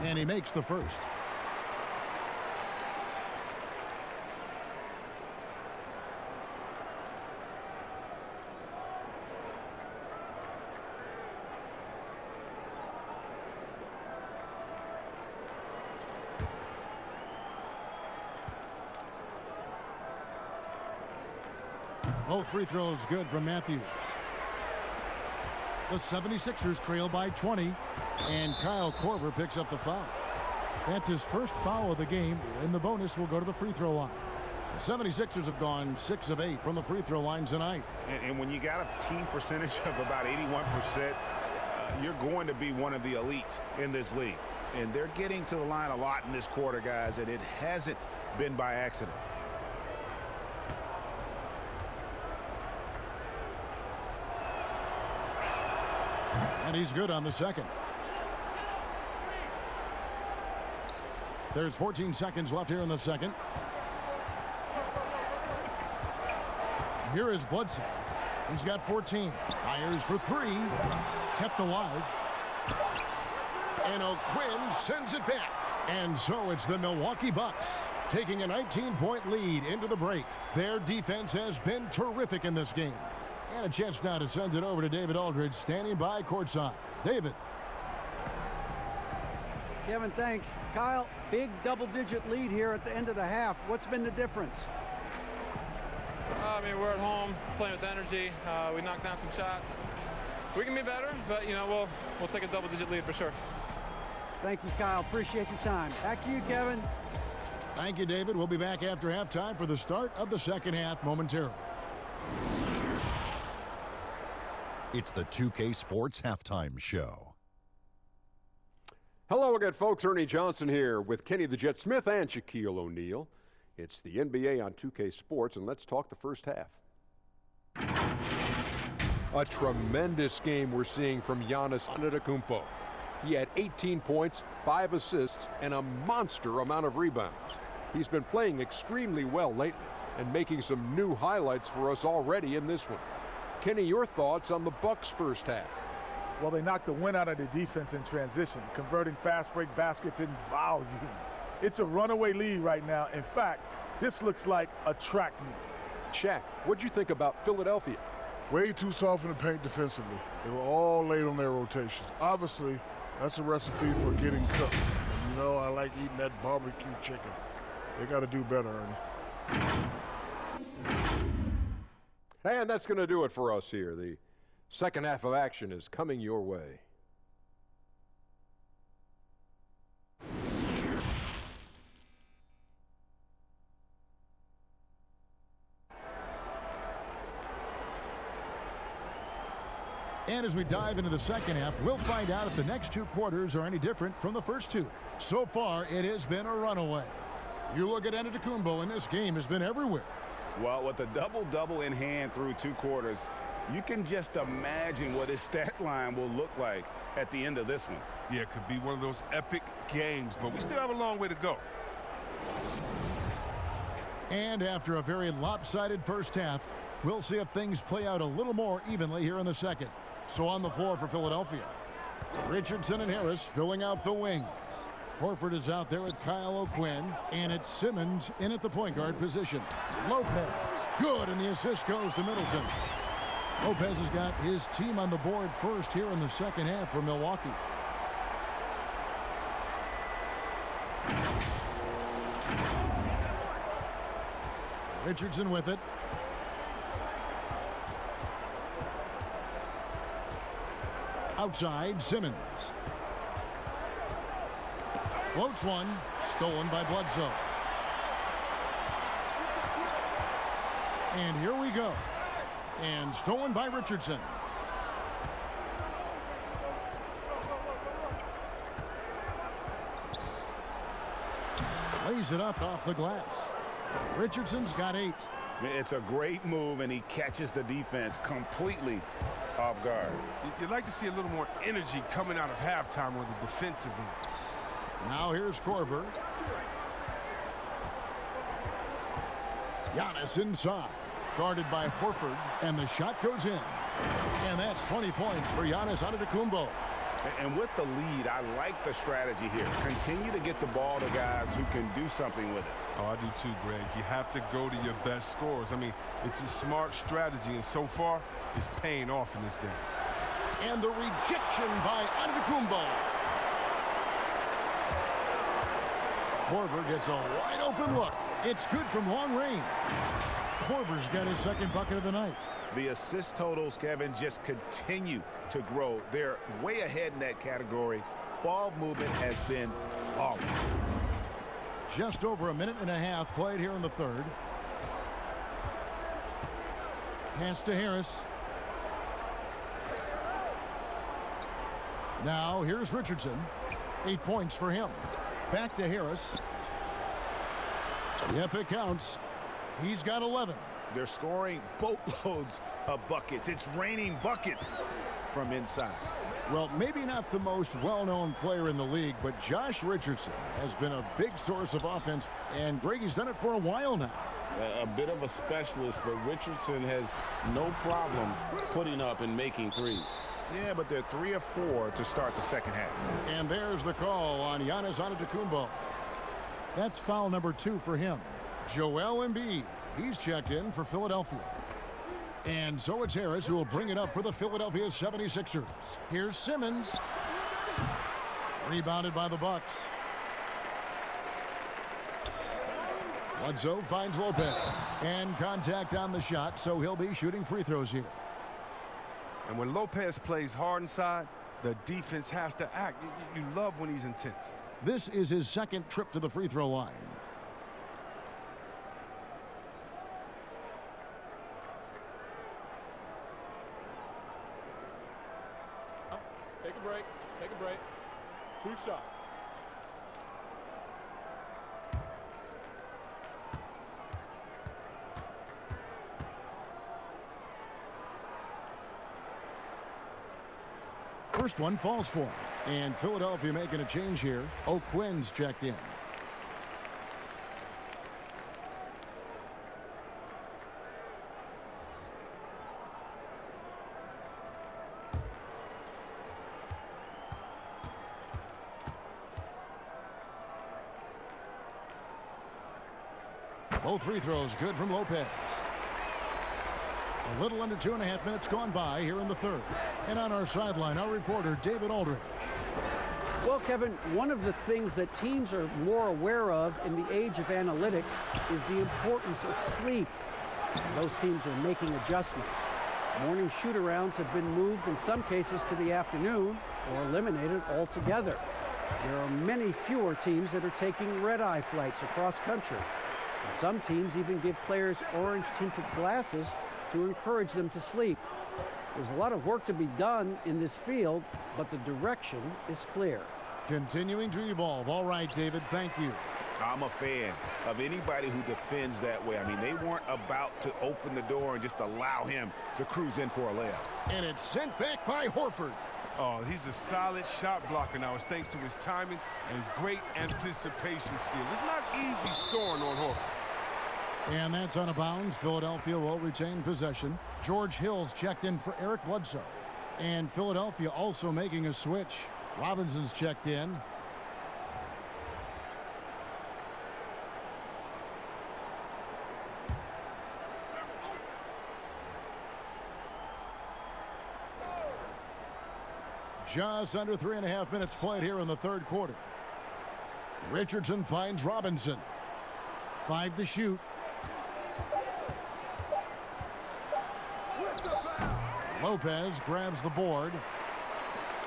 And he makes the first. Both free throws good from Matthews. The 76ers trail by 20, and Kyle Korver picks up the foul. That's his first foul of the game, and the bonus will go to the free throw line. The 76ers have gone 6 of 8 from the free throw line tonight. And when you got a team percentage of about 81%, you're going to be one of the elites in this league. And they're getting to the line a lot in this quarter, guys, and it hasn't been by accident. And he's good on the second. There's 14 seconds left here in the second. Here is Bledsoe. He's got 14. Fires for 3. Kept alive. And O'Quinn sends it back. And so it's the Milwaukee Bucks taking a 19-point lead into the break. Their defense has been terrific in this game. And a chance now to send it over to David Aldridge, standing by courtside. David. Kevin, thanks. Kyle, big double-digit lead here at the end of the half. What's been the difference? I mean, we're at home playing with energy. We knocked down some shots. We can be better, but, you know, we'll take a double-digit lead for sure. Thank you, Kyle. Appreciate your time. Back to you, Kevin. Thank you, David. We'll be back after halftime for the start of the second half momentarily. It's the 2K Sports Halftime Show. Hello again, folks. Ernie Johnson here with Kenny the Jet Smith and Shaquille O'Neal. It's the NBA on 2K Sports, and let's talk the first half. A tremendous game we're seeing from Giannis Antetokounmpo. He had 18 points, 5 assists, and a monster amount of rebounds. He's been playing extremely well lately and making some new highlights for us already in this one. Kenny, your thoughts on the Bucks' first half? Well, they knocked the wind out of the defense in transition, converting fast break baskets in volume. It's a runaway lead right now. In fact, this looks like a track meet. Shaq, what'd you think about Philadelphia? Way too soft in the paint defensively. They were all late on their rotations. Obviously, that's a recipe for getting cooked. And you know, I like eating that barbecue chicken. They got to do better, Ernie. And that's going to do it for us here. The second half of action is coming your way. And as we dive into the second half, we'll find out if the next two quarters are any different from the first two. So far, it has been a runaway. You look at Antetokounmpo, and this game has been everywhere. Well, with a double-double in hand through 2 quarters, you can just imagine what his stat line will look like at the end of this one. Yeah, it could be one of those epic games, but we still have a long way to go. And after a very lopsided first half, we'll see if things play out a little more evenly here in the second. So on the floor for Philadelphia, Richardson and Harris filling out the wings. Horford is out there with Kyle O'Quinn, and it's Simmons in at the point guard position. Lopez, good, and the assist goes to Middleton. Lopez has got his team on the board first here in the second half for Milwaukee. Richardson with it. Outside, Simmons. Floats one, stolen by Bledsoe. And here we go. And stolen by Richardson. Lays it up off the glass. Richardson's got 8. It's a great move, and he catches the defense completely off guard. You'd like to see a little more energy coming out of halftime on the defensive end. Now here's Korver. Giannis inside. Guarded by Horford, and the shot goes in. And that's 20 points for Giannis Antetokounmpo. And with the lead, I like the strategy here. Continue to get the ball to guys who can do something with it. Oh, I do too, Greg. You have to go to your best scorers. I mean, it's a smart strategy, and so far, it's paying off in this game. And the rejection by Antetokounmpo. Korver gets a wide open look. It's good from long range. Korver's got his second bucket of the night. The assist totals, Kevin, just continue to grow. They're way ahead in that category. Ball movement has been flawless. Just over a minute and a half played here in the third. Pass to Harris. Now here's Richardson. 8 points for him. Back to Harris. Yep, it counts. He's got 11. They're scoring boatloads of buckets. It's raining buckets from inside. Well, maybe not the most well-known player in the league, but Josh Richardson has been a big source of offense, and Greggy's done it for a while now. A bit of a specialist, but Richardson has no problem putting up and making threes. Yeah, but they're 3 of 4 to start the second half. And there's the call on Giannis Antetokounmpo. That's foul number 2 for him. Joel Embiid, he's checked in for Philadelphia. And so it's Harris who will bring it up for the Philadelphia 76ers. Here's Simmons. Rebounded by the Bucks. Bledsoe finds Lopez. And contact on the shot, so he'll be shooting free throws here. And when Lopez plays hard inside, the defense has to act. You love when he's intense. This is his second trip to the free throw line. Take a break. Take a break. 2 shots. First one falls for him. And Philadelphia making a change here. O'Quinn's checked in. Both free throws good from Lopez. A little under 2.5 minutes gone by here in the third. And on our sideline, our reporter, David Aldridge. Well, Kevin, one of the things that teams are more aware of in the age of analytics is the importance of sleep. Those teams are making adjustments. Morning shoot-arounds have been moved in some cases to the afternoon or eliminated altogether. There are many fewer teams that are taking red-eye flights across country. And some teams even give players orange-tinted glasses to encourage them to sleep. There's a lot of work to be done in this field, but the direction is clear. Continuing to evolve. All right, David, thank you. I'm a fan of anybody who defends that way. I mean, they weren't about to open the door and just allow him to cruise in for a layup. And it's sent back by Horford. Oh, he's a solid shot blocker now. It's thanks to his timing and great anticipation skill. It's not easy scoring on Horford. And that's out of bounds. Philadelphia will retain possession. George Hill's checked in for Eric Bledsoe. And Philadelphia also making a switch. Robinson's checked in. Just under 3.5 minutes played here in the third quarter. Richardson finds Robinson. 5 to shoot. Lopez grabs the board.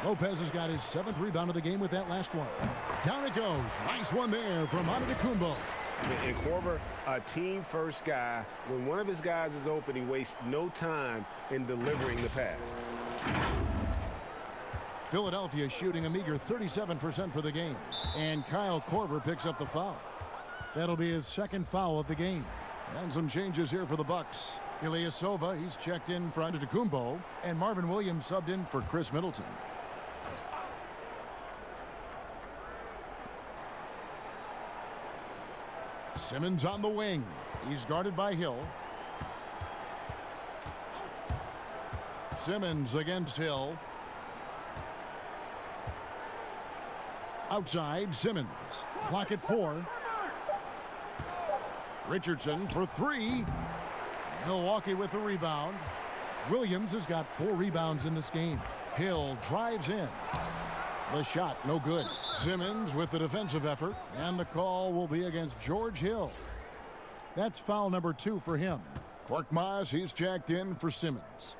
Lopez has got his 7th rebound of the game with that last one. Down it goes. Nice one there from Antetokounmpo. And Korver, a team-first guy. When one of his guys is open, he wastes no time in delivering the pass. Philadelphia shooting a meager 37% for the game. And Kyle Korver picks up the foul. That'll be his 2nd foul of the game. And some changes here for the Bucks. Ilyasova, he's checked in for Antetokounmpo. And Marvin Williams subbed in for Chris Middleton. Simmons on the wing. He's guarded by Hill. Simmons against Hill. Outside, Simmons. Clock at 4. Richardson for 3. Milwaukee with the rebound. Williams has got 4 rebounds in this game. Hill drives in. The shot, no good. Simmons with the defensive effort, and the call will be against George Hill. That's foul number 2 for him. Korkmaz, he's checked in for Simmons.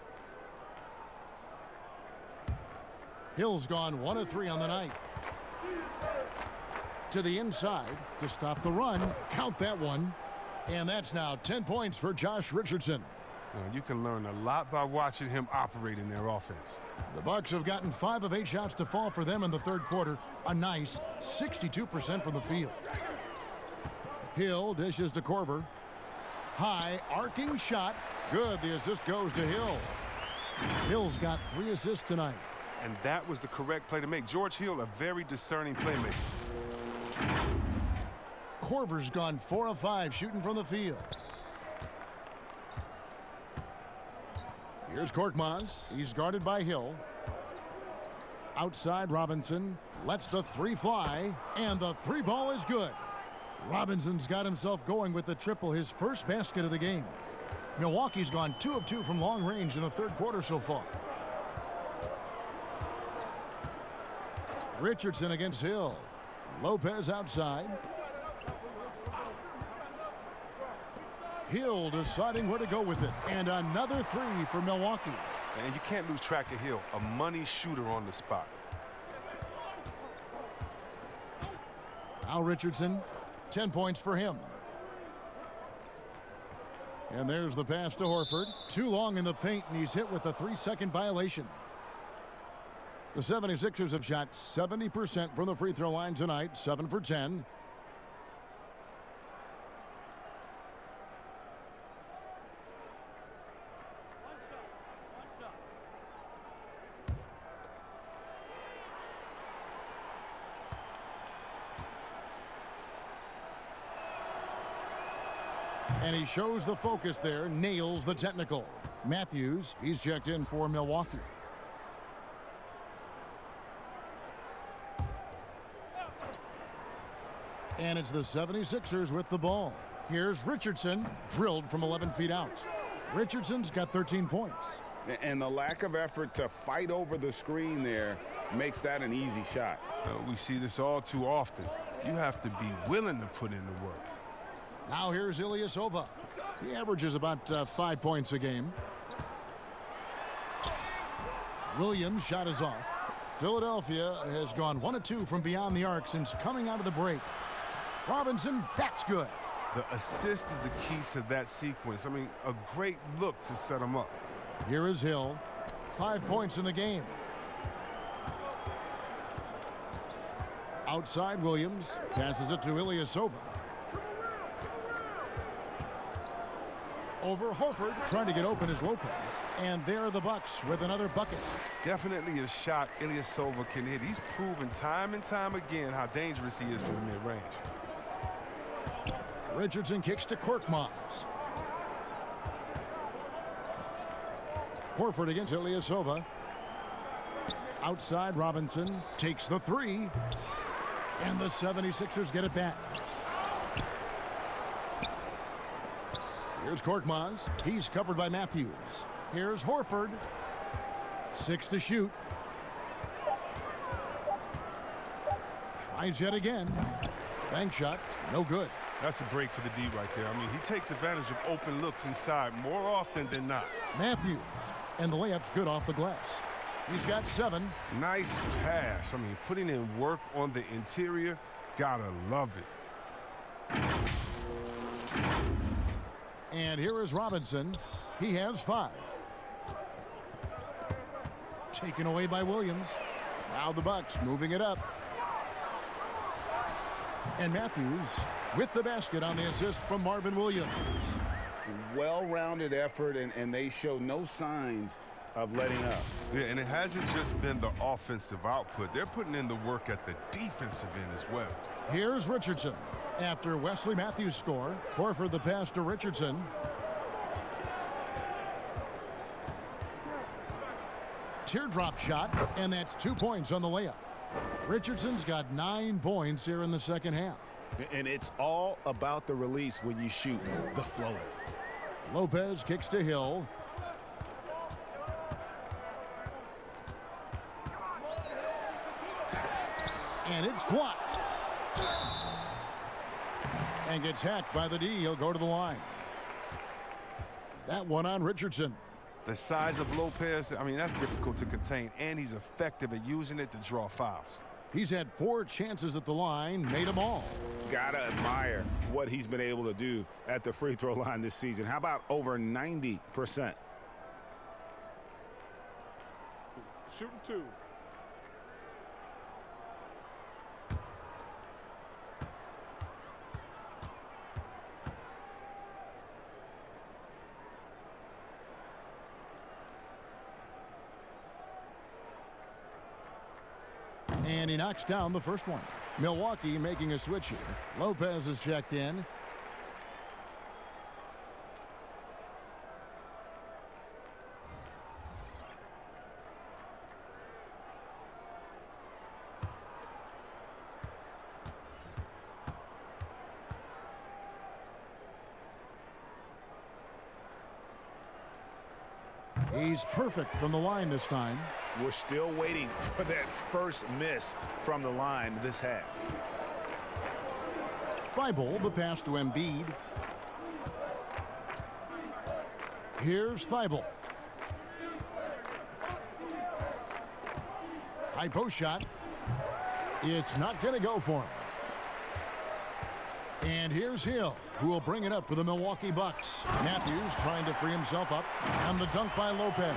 Hill's gone 1 of 3 on the night. To the inside to stop the run. Count that one. And that's now 10 points for Josh Richardson. You can learn a lot by watching him operate in their offense. The Bucks have gotten 5 of 8 shots to fall for them in the third quarter. A nice 62% from the field. Hill dishes to Korver. High arcing shot. Good. The assist goes to Hill. Hill's got 3 assists tonight. And that was the correct play to make. George Hill, a very discerning playmaker. Korver's gone 4 of 5 shooting from the field. Here's Korkmaz. He's guarded by Hill. Outside, Robinson lets the 3 fly, and the 3 ball is good. Robinson's got himself going with the triple, his first basket of the game. Milwaukee's gone 2 of 2 from long range in the third quarter so far. Richardson against Hill. Lopez outside. Hill deciding where to go with it. And another 3 for Milwaukee. And you can't lose track of Hill, a money shooter on the spot. Al Richardson, 10 points for him. And there's the pass to Horford. Too long in the paint, and he's hit with a 3-second violation. The 76ers have shot 70% from the free throw line tonight, 7 for 10. And he shows the focus there, nails the technical. Matthews, he's checked in for Milwaukee. And it's the 76ers with the ball. Here's Richardson, drilled from 11 feet out. Richardson's got 13 points. And the lack of effort to fight over the screen there makes that an easy shot. We see this all too often. You have to be willing to put in the work. Now here's Ilyasova. He averages about 5 points a game. Williams' shot is off. Philadelphia has gone 1 of 2 from beyond the arc since coming out of the break. Robinson, that's good. The assist is the key to that sequence. I mean, a great look to set him up. Here is Hill. 5 points in the game. Outside Williams. Passes it to Ilyasova. Over Horford, trying to get open is Lopez. And there are the Bucks with another bucket. Definitely a shot Ilyasova can hit. He's proven time and time again how dangerous he is from the mid-range. Richardson kicks to Korkmaz. Horford against Ilyasova. Outside Robinson takes the 3. And the 76ers get it back. Here's Korkmaz. He's covered by Matthews. Here's Horford. 6 to shoot. Tries yet again. Bank shot. No good. That's a break for the D right there. I mean, he takes advantage of open looks inside more often than not. Matthews. And the layup's good off the glass. He's got 7. Nice pass. I mean, putting in work on the interior. Gotta love it. And here is Robinson. He has 5. Taken away by Williams. Now the Bucks moving it up. And Matthews with the basket on the assist from Marvin Williams. Well-rounded effort, and they show no signs of letting up. Yeah, and it hasn't just been the offensive output. They're putting in the work at the defensive end as well. Here's Richardson. After Wesley Matthews' score, Horford the pass to Richardson. Teardrop shot, and that's 2 points on the layup. Richardson's got 9 points here in the second half. And it's all about the release when you shoot the floater. Lopez kicks to Hill. And it's blocked. And gets hacked by the D. He'll go to the line. That one on Richardson. The size of Lopez, I mean, that's difficult to contain, and he's effective at using it to draw fouls. He's had 4 chances at the line, made them all. Gotta admire what he's been able to do at the free throw line this season. How about over 90%? Shooting 2. And he knocks down the first one. Milwaukee making a switch here. Lopez is checked in. He's perfect from the line this time. We're still waiting for that first miss from the line this half. Thibault, the pass to Embiid. Here's Thibault. High post shot. It's not going to go for him. And here's Hill, who will bring it up for the Milwaukee Bucks. Matthews trying to free himself up. And the dunk by Lopez.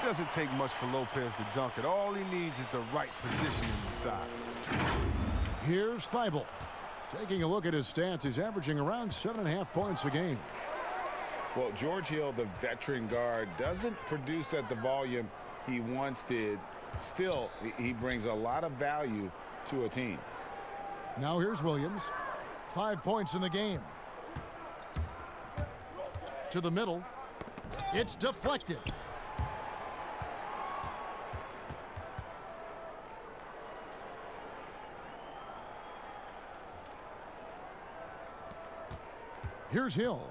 It doesn't take much for Lopez to dunk it. All he needs is the right position inside. Here's Thibault. Taking a look at his stats, he's averaging around 7.5 points a game. Well, George Hill, the veteran guard, doesn't produce at the volume he once did. Still, he brings a lot of value to a team. Now here's Williams. 5 points in the game. To the middle. It's deflected. Here's Hill.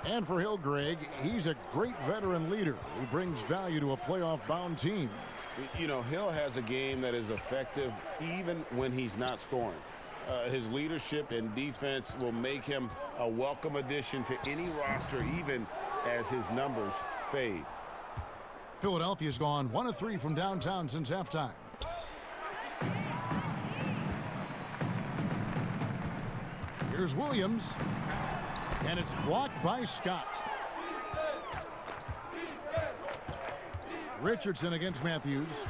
And for Hill, Greg, he's a great veteran leader who brings value to a playoff-bound team. You know, Hill has a game that is effective even when he's not scoring. His leadership and defense will make him a welcome addition to any roster, even as his numbers fade. Philadelphia's gone 1 of 3 from downtown since halftime. Here's Williams. And it's blocked by Scott. Richardson against Matthews.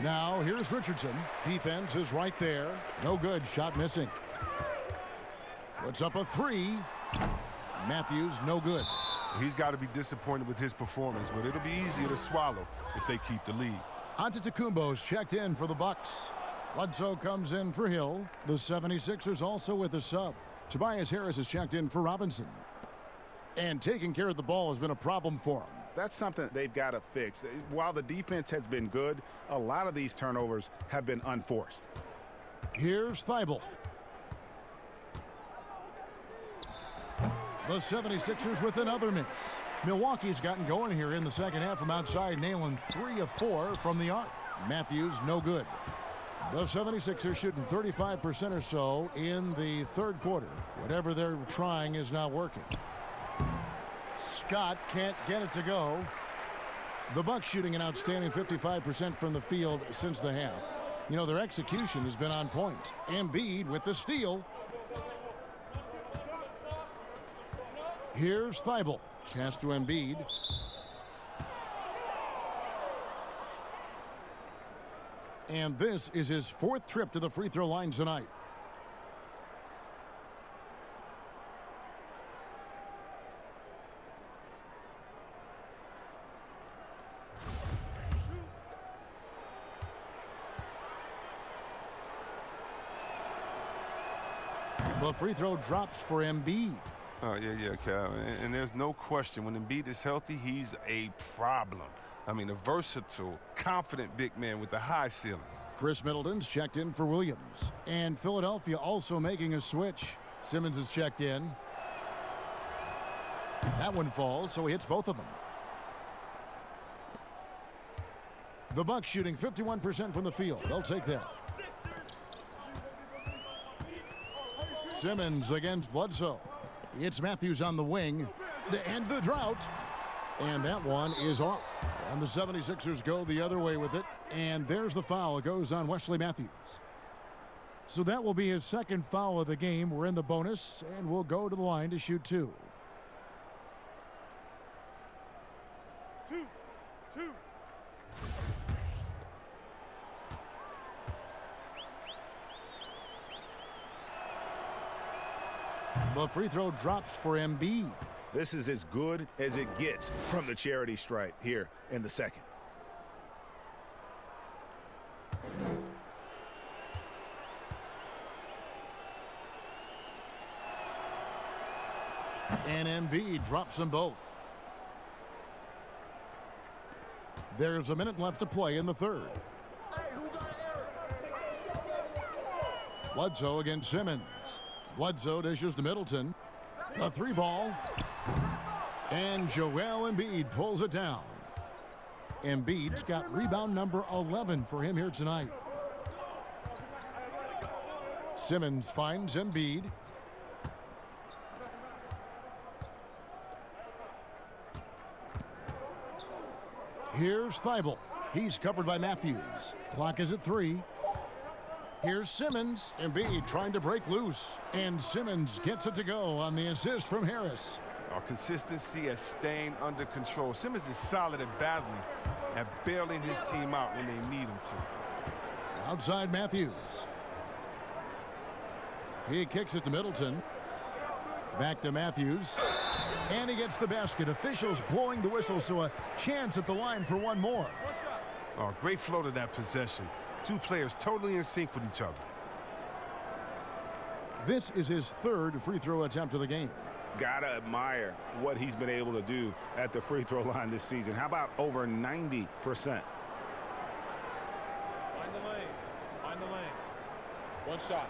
Now here's Richardson. Defense is right there. No good. Shot missing. Puts up a 3. Matthews, no good. He's got to be disappointed with his performance, but it'll be easier to swallow if they keep the lead. Antetokounmpo's checked in for the Bucks. Bledsoe comes in for Hill. The 76ers also with a sub. Tobias Harris is checked in for Robinson. And taking care of the ball has been a problem for him. That's something they've got to fix. While the defense has been good, a lot of these turnovers have been unforced. Here's Thibault. The 76ers with another miss. Milwaukee's gotten going here in the second half from outside, nailing 3 of 4 from the arc. Matthews, no good. The 76ers shooting 35% or so in the third quarter. Whatever they're trying is not working. Scott can't get it to go. The Bucks shooting an outstanding 55% from the field since the half. You know, their execution has been on point. Embiid with the steal. Here's Thibault. Pass to Embiid. And this is his 4th trip to the free throw line tonight. The free throw drops for Embiid. Oh, yeah, Cal. And there's no question, when Embiid is healthy, he's a problem. I mean, a versatile, confident big man with a high ceiling. Chris Middleton's checked in for Williams. And Philadelphia also making a switch. Simmons is checked in. That one falls, so he hits both of them. The Bucks shooting 51% from the field. They'll take that. Simmons against Bledsoe. It's Matthews on the wing to end the drought. And that one is off. And the 76ers go the other way with it. And there's the foul. It goes on Wesley Matthews. So that will be his 2nd foul of the game. We're in the bonus, and we'll go to the line to shoot 2. 2. The free throw drops for Embiid. This is as good as it gets from the charity stripe here in the second. And Embiid drops them both. There's a minute left to play in the third. Bledsoe against Simmons. Bledsoe dishes to Middleton. A 3-ball. And Joel Embiid pulls it down. Embiid's got rebound number 11 for him here tonight. Simmons finds Embiid. Here's Thibault. He's covered by Matthews. Clock is at 3. Here's Simmons. Embiid trying to break loose. And Simmons gets it to go on the assist from Harris. Consistency at staying under control. Simmons is solid at battling, at bailing his team out when they need him to. Outside Matthews. He kicks it to Middleton. Back to Matthews. And he gets the basket. Officials blowing the whistle, so a chance at the line for one more. Oh, great flow to that possession. Two players totally in sync with each other. This is his third free throw attempt of the game. Gotta admire what he's been able to do at the free throw line this season. How about over 90%? Find the lane. Find the lane. One shot.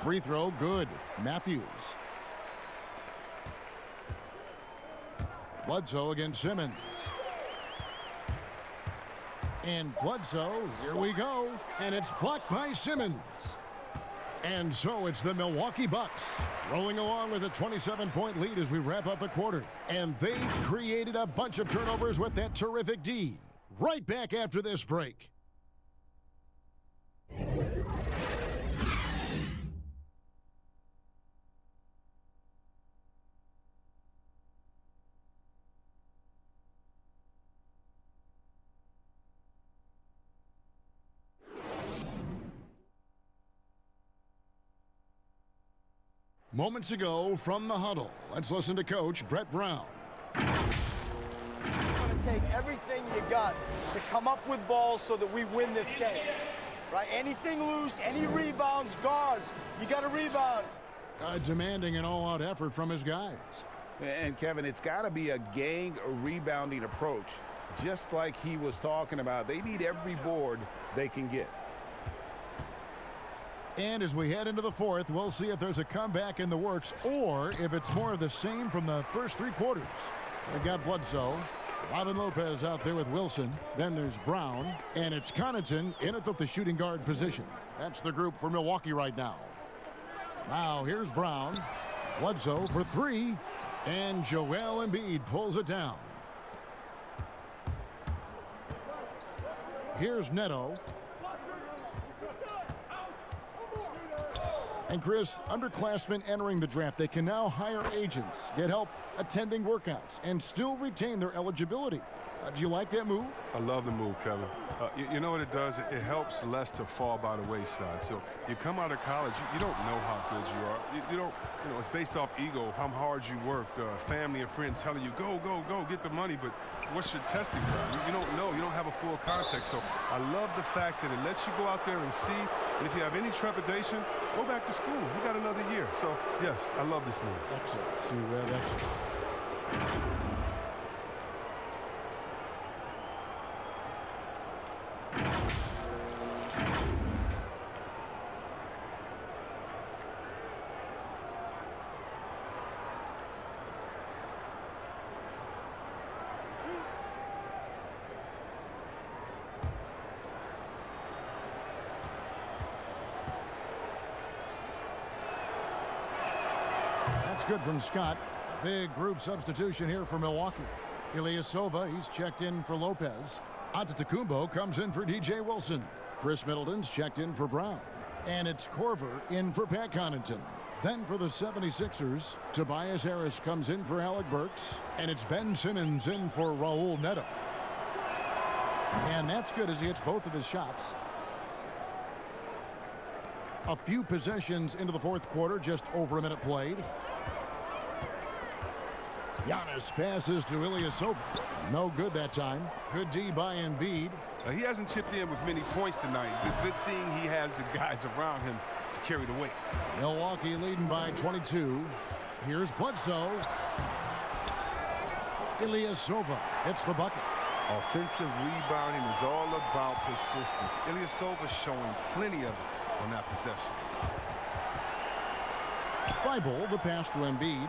Free throw, good. Matthews. Bledsoe against Simmons. And Bledsoe, here we go. And it's blocked by Simmons. And so it's the Milwaukee Bucks rolling along with a 27-point lead as we wrap up the quarter. And they've created a bunch of turnovers with that terrific D. Right back after this break. Moments ago from the huddle, let's listen to Coach Brett Brown. You're going to take everything you got to come up with balls so that we win this game. Right? Anything loose, any rebounds, guards, you got to rebound. Demanding an all-out effort from his guys. And Kevin, it's got to be a gang rebounding approach, just like he was talking about. They need every board they can get. And as we head into the fourth, we'll see if there's a comeback in the works or if it's more of the same from the first three quarters. They've got Bledsoe, Robin Lopez out there with Wilson. Then there's Brown, and it's Connaughton in at the shooting guard position. That's the group for Milwaukee right now. Now here's Brown. Bledsoe for three, and Joel Embiid pulls it down. Here's Neto. And Chris, underclassmen entering the draft, they can now hire agents, get help attending workouts, and still retain their eligibility. Do you like that move? I love the move, Kevin. You know what it does? It helps less to fall by the wayside. So you come out of college, you don't know how good you are. You don't, it's based off ego, how hard you worked, family and friends telling you, go, go, go, get the money, but what's your testing ground? You don't know. You don't have a full context. So I love the fact that it lets you go out there and see, and if you have any trepidation, go back to school. You got another year. So, yes, I love this move. Excellent. Good from Scott. Big group substitution here for Milwaukee. Ilyasova, he's checked in for Lopez. Antetokounmpo comes in for DJ Wilson. Chris Middleton's checked in for Brown. And it's Korver in for Pat Connaughton. Then for the 76ers, Tobias Harris comes in for Alec Burks. And it's Ben Simmons in for Raul Neto. And that's good as he hits both of his shots. A few possessions into the fourth quarter, just over a minute played. Giannis passes to Ilyasova. No good that time. Good D by Embiid. He hasn't chipped in with many points tonight. Good thing he has the guys around him to carry the weight. Milwaukee leading by 22. Here's Bledsoe. Ilyasova hits the bucket. Offensive rebounding is all about persistence. Ilyasova showing plenty of it on that possession. Thibault, the pass to Embiid.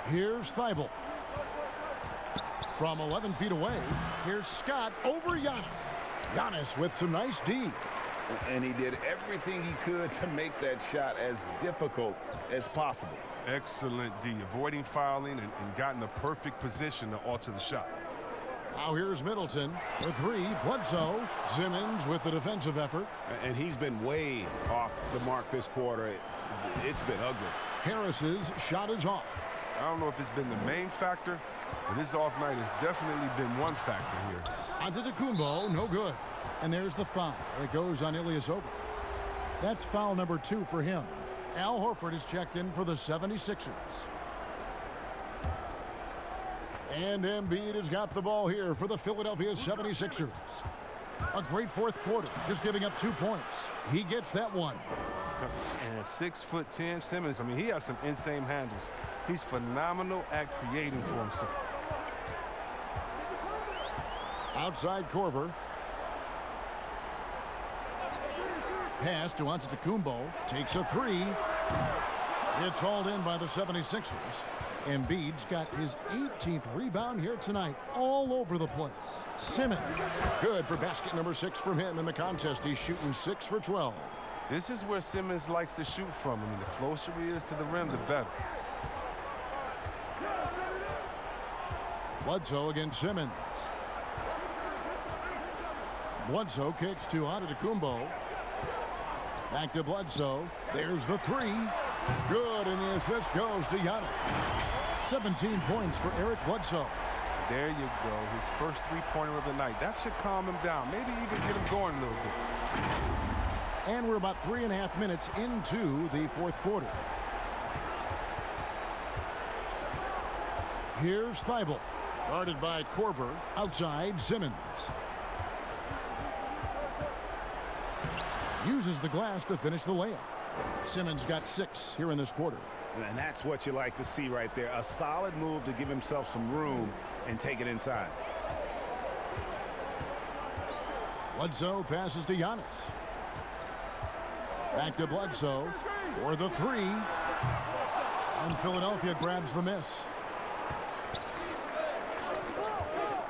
Here's Thibault. From 11 feet away, here's Scott over Giannis. Giannis with some nice D. And he did everything he could to make that shot as difficult as possible. Excellent D, avoiding fouling and got in the perfect position to alter the shot. Now here's Middleton for three. Bledsoe. Simmons with the defensive effort. And he's been way off the mark this quarter. It's been ugly. Harris's shot is off. I don't know if it's been the main factor, but his off night has definitely been one factor here. Antetokounmpo, no good. And there's the foul that goes on Ilyasova. That's foul number 2 for him. Al Horford is checked in for the 76ers. And Embiid has got the ball here for the Philadelphia 76ers. A great fourth quarter, just giving up 2 points. He gets that one. And 6'10" Simmons, I mean, he has some insane handles. He's phenomenal at creating for himself. Outside Korver. Pass to Antetokounmpo. Takes a three. It's hauled in by the 76ers. Embiid's got his 18th rebound here tonight, all over the place. Simmons, good for basket number 6 from him in the contest. He's shooting 6 for 12. This is where Simmons likes to shoot from. I mean, the closer he is to the rim, the better. Bledsoe against Simmons. Bledsoe kicks to Antetokounmpo. Back to Bledsoe. There's the three. Good, and the assist goes to Giannis. 17 points for Eric Bledsoe. There you go. His first three-pointer of the night. That should calm him down. Maybe even get him going a little bit. And we're about 3.5 minutes into the fourth quarter. Here's Thibault. Guarded by Korver. Outside, Simmons. Uses the glass to finish the layup. Simmons got 6 here in this quarter. And that's what you like to see right there. A solid move to give himself some room and take it inside. Bledsoe passes to Giannis. Back to Bledsoe for the three. And Philadelphia grabs the miss.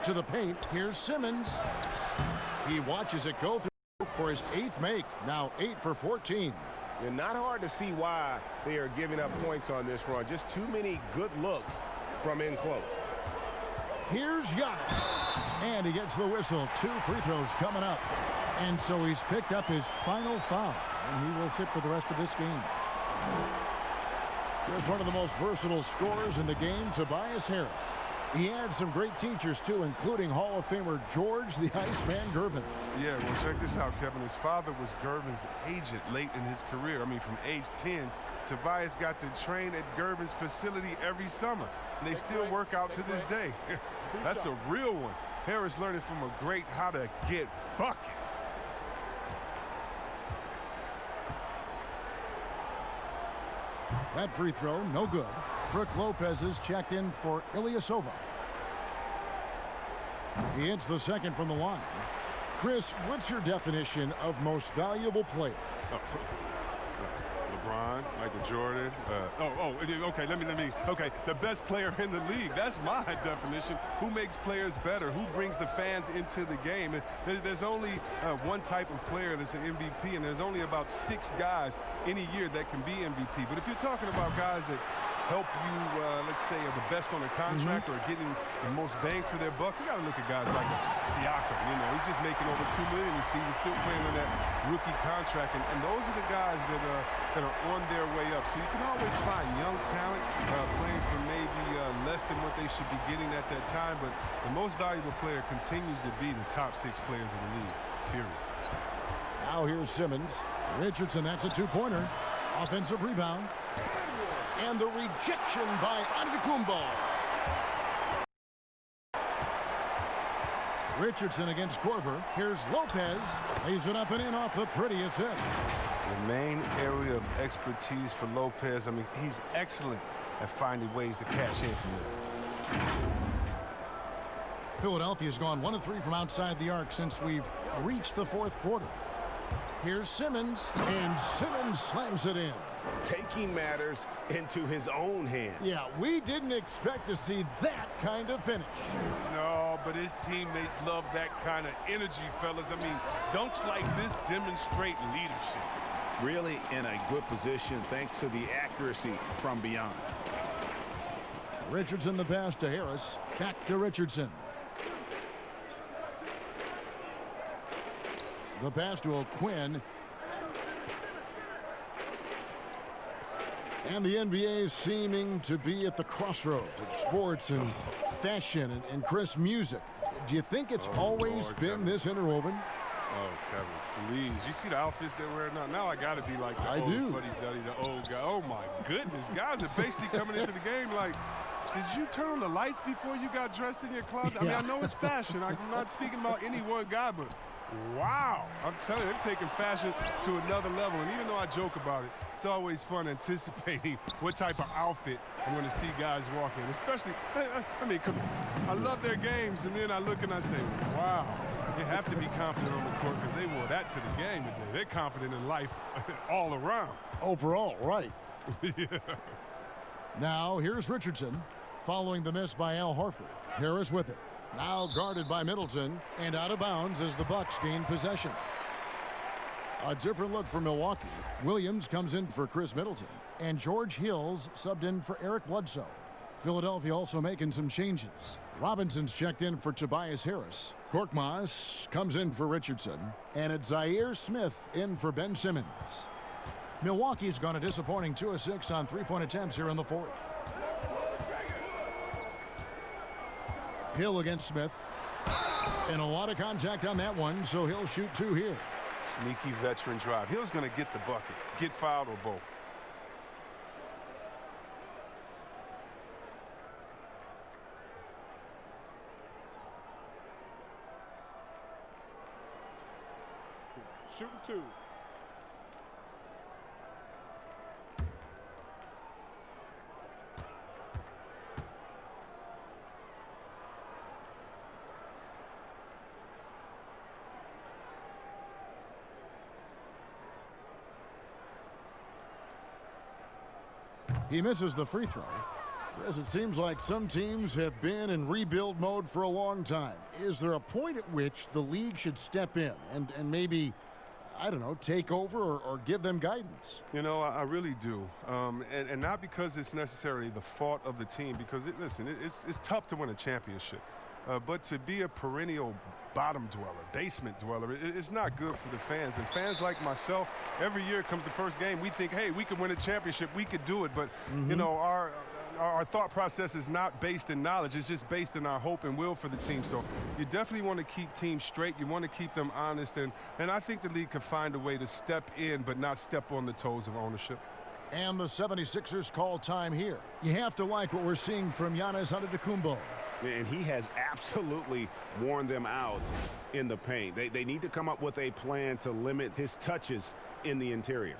To the paint. Here's Simmons. He watches it go through for his 8th make. Now 8 for 14. And not hard to see why they are giving up points on this run. Just too many good looks from in close. Here's Giannis. And he gets the whistle. 2 free throws coming up. And so he's picked up his final foul. And he will sit for the rest of this game. Here's one of the most versatile scorers in the game, Tobias Harris. He had some great teachers, too, including Hall of Famer George the Iceman Gervin. Yeah, well, check this out, Kevin. His father was Gervin's agent late in his career. I mean, from age 10, Tobias got to train at Gervin's facility every summer. And they still work out to this day. That's a real one. Harris learning from a great how to get buckets. That free throw, no good. Brook Lopez is checked in for Ilyasova. He hits the second from the line. Chris, what's your definition of most valuable player? LeBron, Michael Jordan. Okay, okay, the best player in the league. That's my definition. Who makes players better? Who brings the fans into the game? And there's only one type of player that's an MVP, and there's only about 6 guys in a year that can be MVP. But if you're talking about guys that help you, let's say, are the best on a contract or getting the most bang for their buck, you got to look at guys like Siakam. You know, he's just making over $2 million this season, still playing on that rookie contract, and those are the guys that are on their way up. So you can always find young talent playing for maybe less than what they should be getting at that time, but the most valuable player continues to be the top 6 players in the league, period. Now here's Simmons. Richardson, that's a 2-pointer. Offensive rebound. And the rejection by Antetokounmpo. Richardson against Korver. Here's Lopez. Lays it up and in off the pretty assist. The main area of expertise for Lopez, I mean, he's excellent at finding ways to cash in from there. Philadelphia's gone 1 of 3 from outside the arc since we've reached the fourth quarter. Here's Simmons, and Simmons slams it in. Taking matters into his own hands. Yeah, we didn't expect to see that kind of finish. No, but his teammates love that kind of energy, fellas. I mean, dunks like this demonstrate leadership. really in a good position thanks to the accuracy from beyond. Richardson the pass to Harris. Back to Richardson. The pass to O'Quinn. And the NBA is seeming to be at the crossroads of sports and fashion and crisp music. Do you think it's always been this interwoven? Oh, Kevin, please. You see the outfits they're wearing now? Now I got to be like the old fuddy-duddy, the old guy. Oh, my goodness. Guys are basically coming into the game like, did you turn on the lights before you got dressed in your closet? I mean, I know it's fashion. I'm not speaking about any one guy, but wow. I'm telling you, they're taking fashion to another level. And even though I joke about it, it's always fun anticipating what type of outfit I'm going to see guys walk in. Especially, I mean, I love their games, and then I look and I say, wow. You have to be confident on the court because they wore that to the game today. They're confident in life all around. Overall, right. Yeah. Now, here's Richardson following the miss by Al Horford. Harris with it. Now guarded by Middleton and out of bounds as the Bucks gain possession. A different look for Milwaukee. Williams comes in for Chris Middleton and George Hills subbed in for Eric Bledsoe. Philadelphia also making some changes. Robinson's checked in for Tobias Harris. Korkmaz comes in for Richardson. And it's Zaire Smith in for Ben Simmons. Milwaukee's gone a disappointing 2 of 6 on three-point attempts here in the fourth. Hill against Smith. And a lot of contact on that one, so he'll shoot 2 here. Sneaky veteran drive. Hill's going to get the bucket, get fouled or both. Shooting 2. He misses the free throw. Chris, it seems like some teams have been in rebuild mode for a long time. Is there a point at which the league should step in and maybe, I don't know, take over or give them guidance? You know, I really do. And not because it's necessarily the fault of the team, because, it's tough to win a championship. But to be a perennial bottom dweller, basement dweller, it's not good for the fans. And fans like myself, every year comes the first game, we think, hey, we could win a championship, we could do it. But, you know, our thought process is not based in knowledge. It's just based in our hope and will for the team. So you definitely want to keep teams straight. You want to keep them honest. And I think the league could find a way to step in but not step on the toes of ownership. And the 76ers call time here. You have to like what we're seeing from Giannis Antetokounmpo. And he has absolutely worn them out in the paint. They need to come up with a plan to limit his touches in the interior.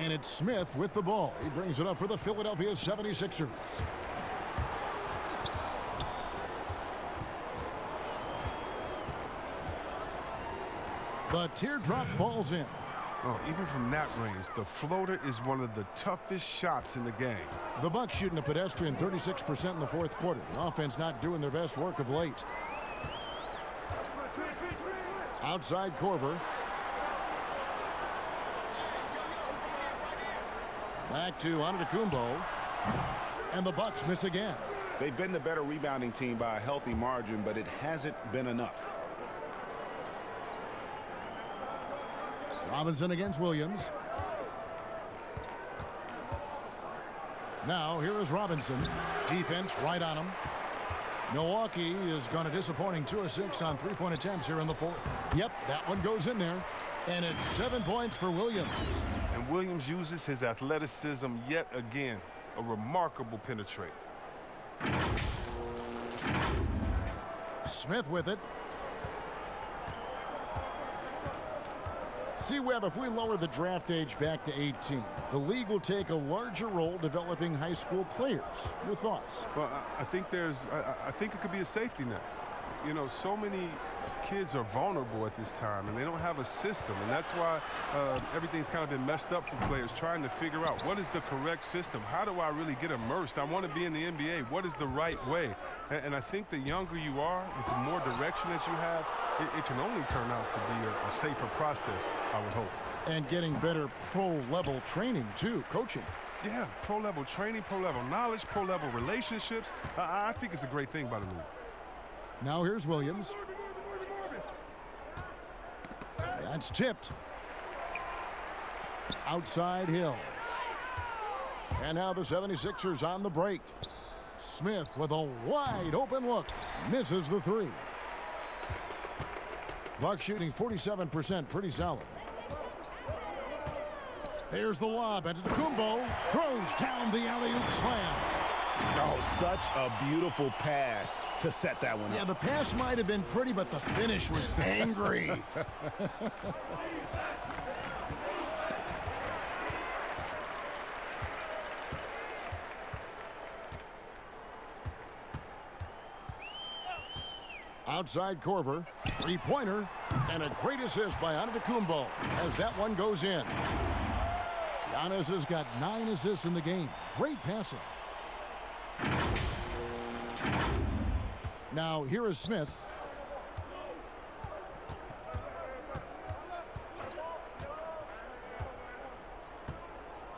And it's Smith with the ball. He brings it up for the Philadelphia 76ers. The teardrop falls in. Oh, even from that range, the floater is one of the toughest shots in the game. The Bucks shooting a pedestrian 36% in the fourth quarter. The offense not doing their best work of late. Outside Korver. Back to Antetokounmpo, and the Bucks miss again. They've been the better rebounding team by a healthy margin, but it hasn't been enough. Robinson against Williams. Now here is Robinson. Defense right on him. Milwaukee is gone a disappointing 2 of 6 on three-point attempts here in the fourth. Yep, that one goes in there. And it's 7 points for Williams. And Williams uses his athleticism yet again. A remarkable penetrator. Smith with it. See, Webb, if we lower the draft age back to 18, the league will take a larger role developing high school players. Your thoughts? Well, I think I think it could be a safety net. You know, so many kids are vulnerable at this time, and they don't have a system, and that's why everything's kind of been messed up for players trying to figure out what is the correct system. How do I really get immersed? I want to be in the NBA. What is the right way? And I think the younger you are, with the more direction that you have, it can only turn out to be a safer process, I would hope. And getting better pro-level training, too, coaching. Yeah, pro-level training, pro-level knowledge, pro-level relationships. I think it's a great thing by the league. Now here's Williams. That's tipped. Outside Hill. And now the 76ers on the break. Smith with a wide open look. Misses the three. Bucks shooting 47%, pretty solid. Here's the lob, and Antetokounmpo throws down the alley-oop slam. Oh, such a beautiful pass to set that one up. Yeah, the pass might have been pretty, but the finish was angry. Outside Korver, three-pointer, and a great assist by Antetokounmpo as that one goes in. Giannis has got 9 assists in the game. Great passing. Now here is Smith.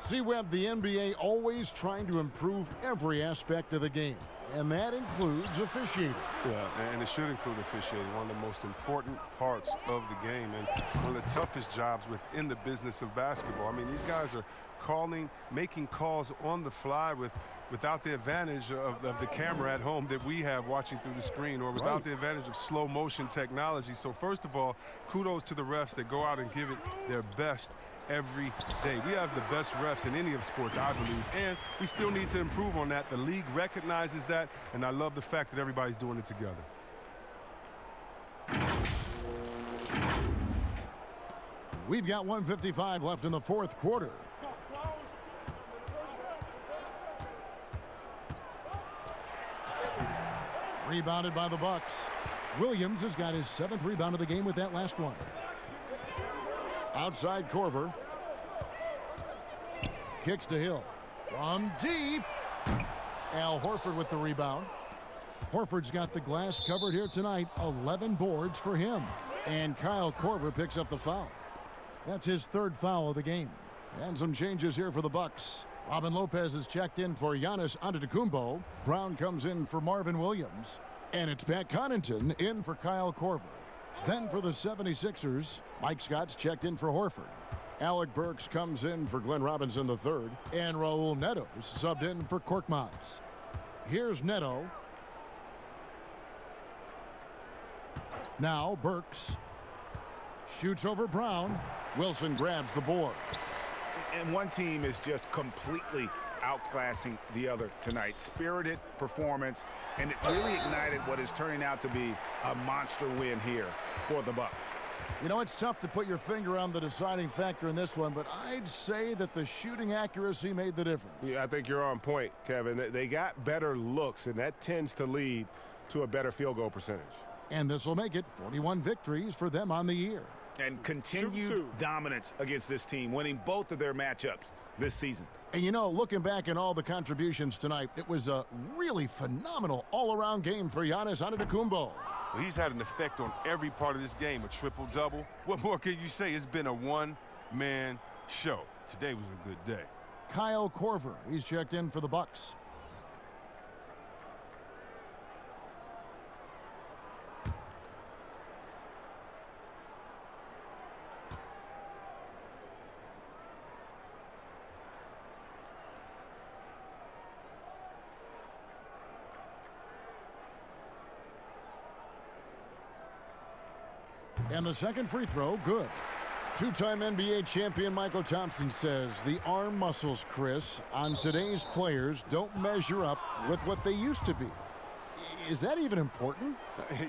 See, Webb, the NBA always trying to improve every aspect of the game. And that includes officiating. Yeah, and it should include officiating, one of the most important parts of the game and one of the toughest jobs within the business of basketball. I mean, these guys are making calls on the fly without the advantage of the camera at home that we have watching through the screen, or without the advantage of slow motion technology. So first of all, kudos to the refs that go out and give it their best every day. We have the best refs in any of sports, I believe, and we still need to improve on that. The league recognizes that, and I love the fact that everybody's doing it together. We've got 1:55 left in the fourth quarter. Rebounded by the Bucks. Williams has got his 7th rebound of the game with that last one. Outside Korver. Kicks to Hill. From deep. Al Horford with the rebound. Horford's got the glass covered here tonight. 11 boards for him. And Kyle Korver picks up the foul. That's his 3rd foul of the game. And some changes here for the Bucks. Robin Lopez is checked in for Giannis Antetokounmpo. Brown comes in for Marvin Williams. And it's Pat Connaughton in for Kyle Korver. Then for the 76ers, Mike Scott's checked in for Horford. Alec Burks comes in for Glenn Robinson III. And Raul Neto's subbed in for Korkmaz. Here's Neto. Now Burks shoots over Brown. Wilson grabs the board. And one team is just completely outclassing the other tonight. Spirited performance, and it really ignited what is turning out to be a monster win here for the Bucks. You know, it's tough to put your finger on the deciding factor in this one, but I'd say that the shooting accuracy made the difference. Yeah, I think you're on point, Kevin. They got better looks, and that tends to lead to a better field goal percentage. And this will make it 41 victories for them on the year. And continued dominance against this team, winning both of their matchups this season. And you know, looking back at all the contributions tonight, it was a really phenomenal all-around game for Giannis Antetokounmpo. Well, he's had an effect on every part of this game, a triple-double. What more can you say? It's been a one-man show. Today was a good day. Kyle Korver, he's checked in for the Bucks. And the second free throw, good. Two-time NBA champion Michael Thompson says the arm muscles, Chris, on today's players don't measure up with what they used to be. Is that even important?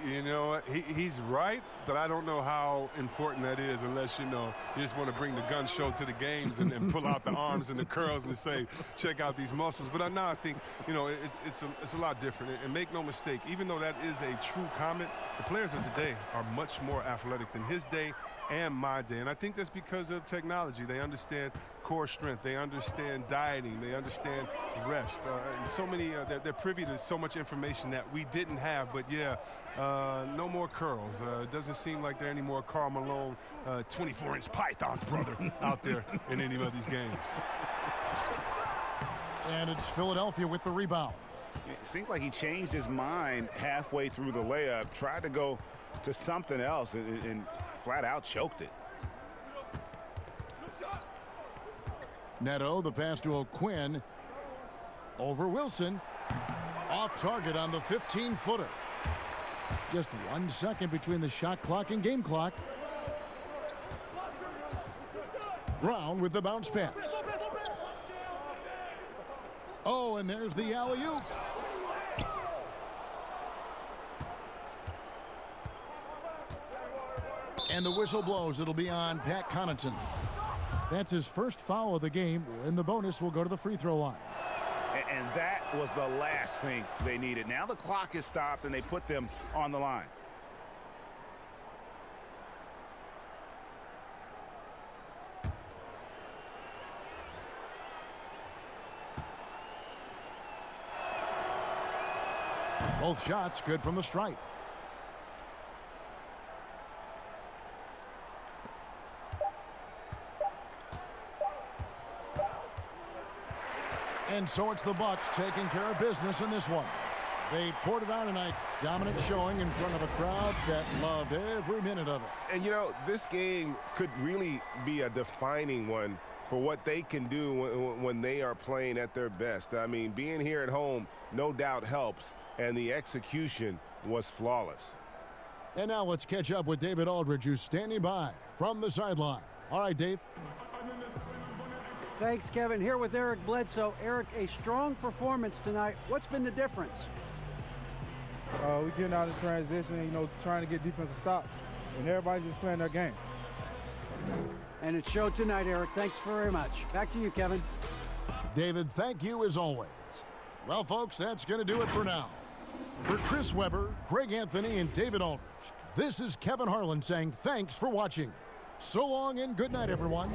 You know what? He's right, but I don't know how important that is unless, you just want to bring the gun show to the games and pull out the arms and the curls and say, check out these muscles. But now I think, it's a lot different. And make no mistake, even though that is a true comment, the players of today are much more athletic than his day and my day. And I think that's because of technology. They understand core strength. They understand dieting. They understand rest. And so many, they're privy to so much information that we didn't have. But, yeah, no more curls. It doesn't seem like there are any more Karl Malone 24-inch pythons, brother, out there in any of these games. And it's Philadelphia with the rebound. It seemed like he changed his mind halfway through the layup, tried to go to something else, and flat out choked it. Neto, the pass to O'Quinn. Over Wilson. Off target on the 15-footer. Just 1 second between the shot clock and game clock. Brown with the bounce pass. Oh, and there's the alley-oop. And the whistle blows. It'll be on Pat Connaughton. That's his first foul of the game, and the bonus will go to the free throw line. And that was the last thing they needed. Now the clock is stopped, and they put them on the line. Both shots good from the stripe. And so it's the Bucks taking care of business in this one. They poured it on tonight. Dominant showing in front of a crowd that loved every minute of it. And, this game could really be a defining one for what they can do when they are playing at their best. I mean, being here at home no doubt helps, and the execution was flawless. And now let's catch up with David Aldridge, who's standing by from the sideline. All right, Dave. Thanks, Kevin. Here with Eric Bledsoe. Eric, a strong performance tonight. What's been the difference? We're getting out of transition, trying to get defensive stops, and everybody's just playing their game. And it showed tonight, Eric. Thanks very much. Back to you, Kevin. David, thank you as always. Well, folks, that's going to do it for now. For Chris Webber, Greg Anthony, and David Aldridge, this is Kevin Harlan saying thanks for watching. So long and good night, everyone.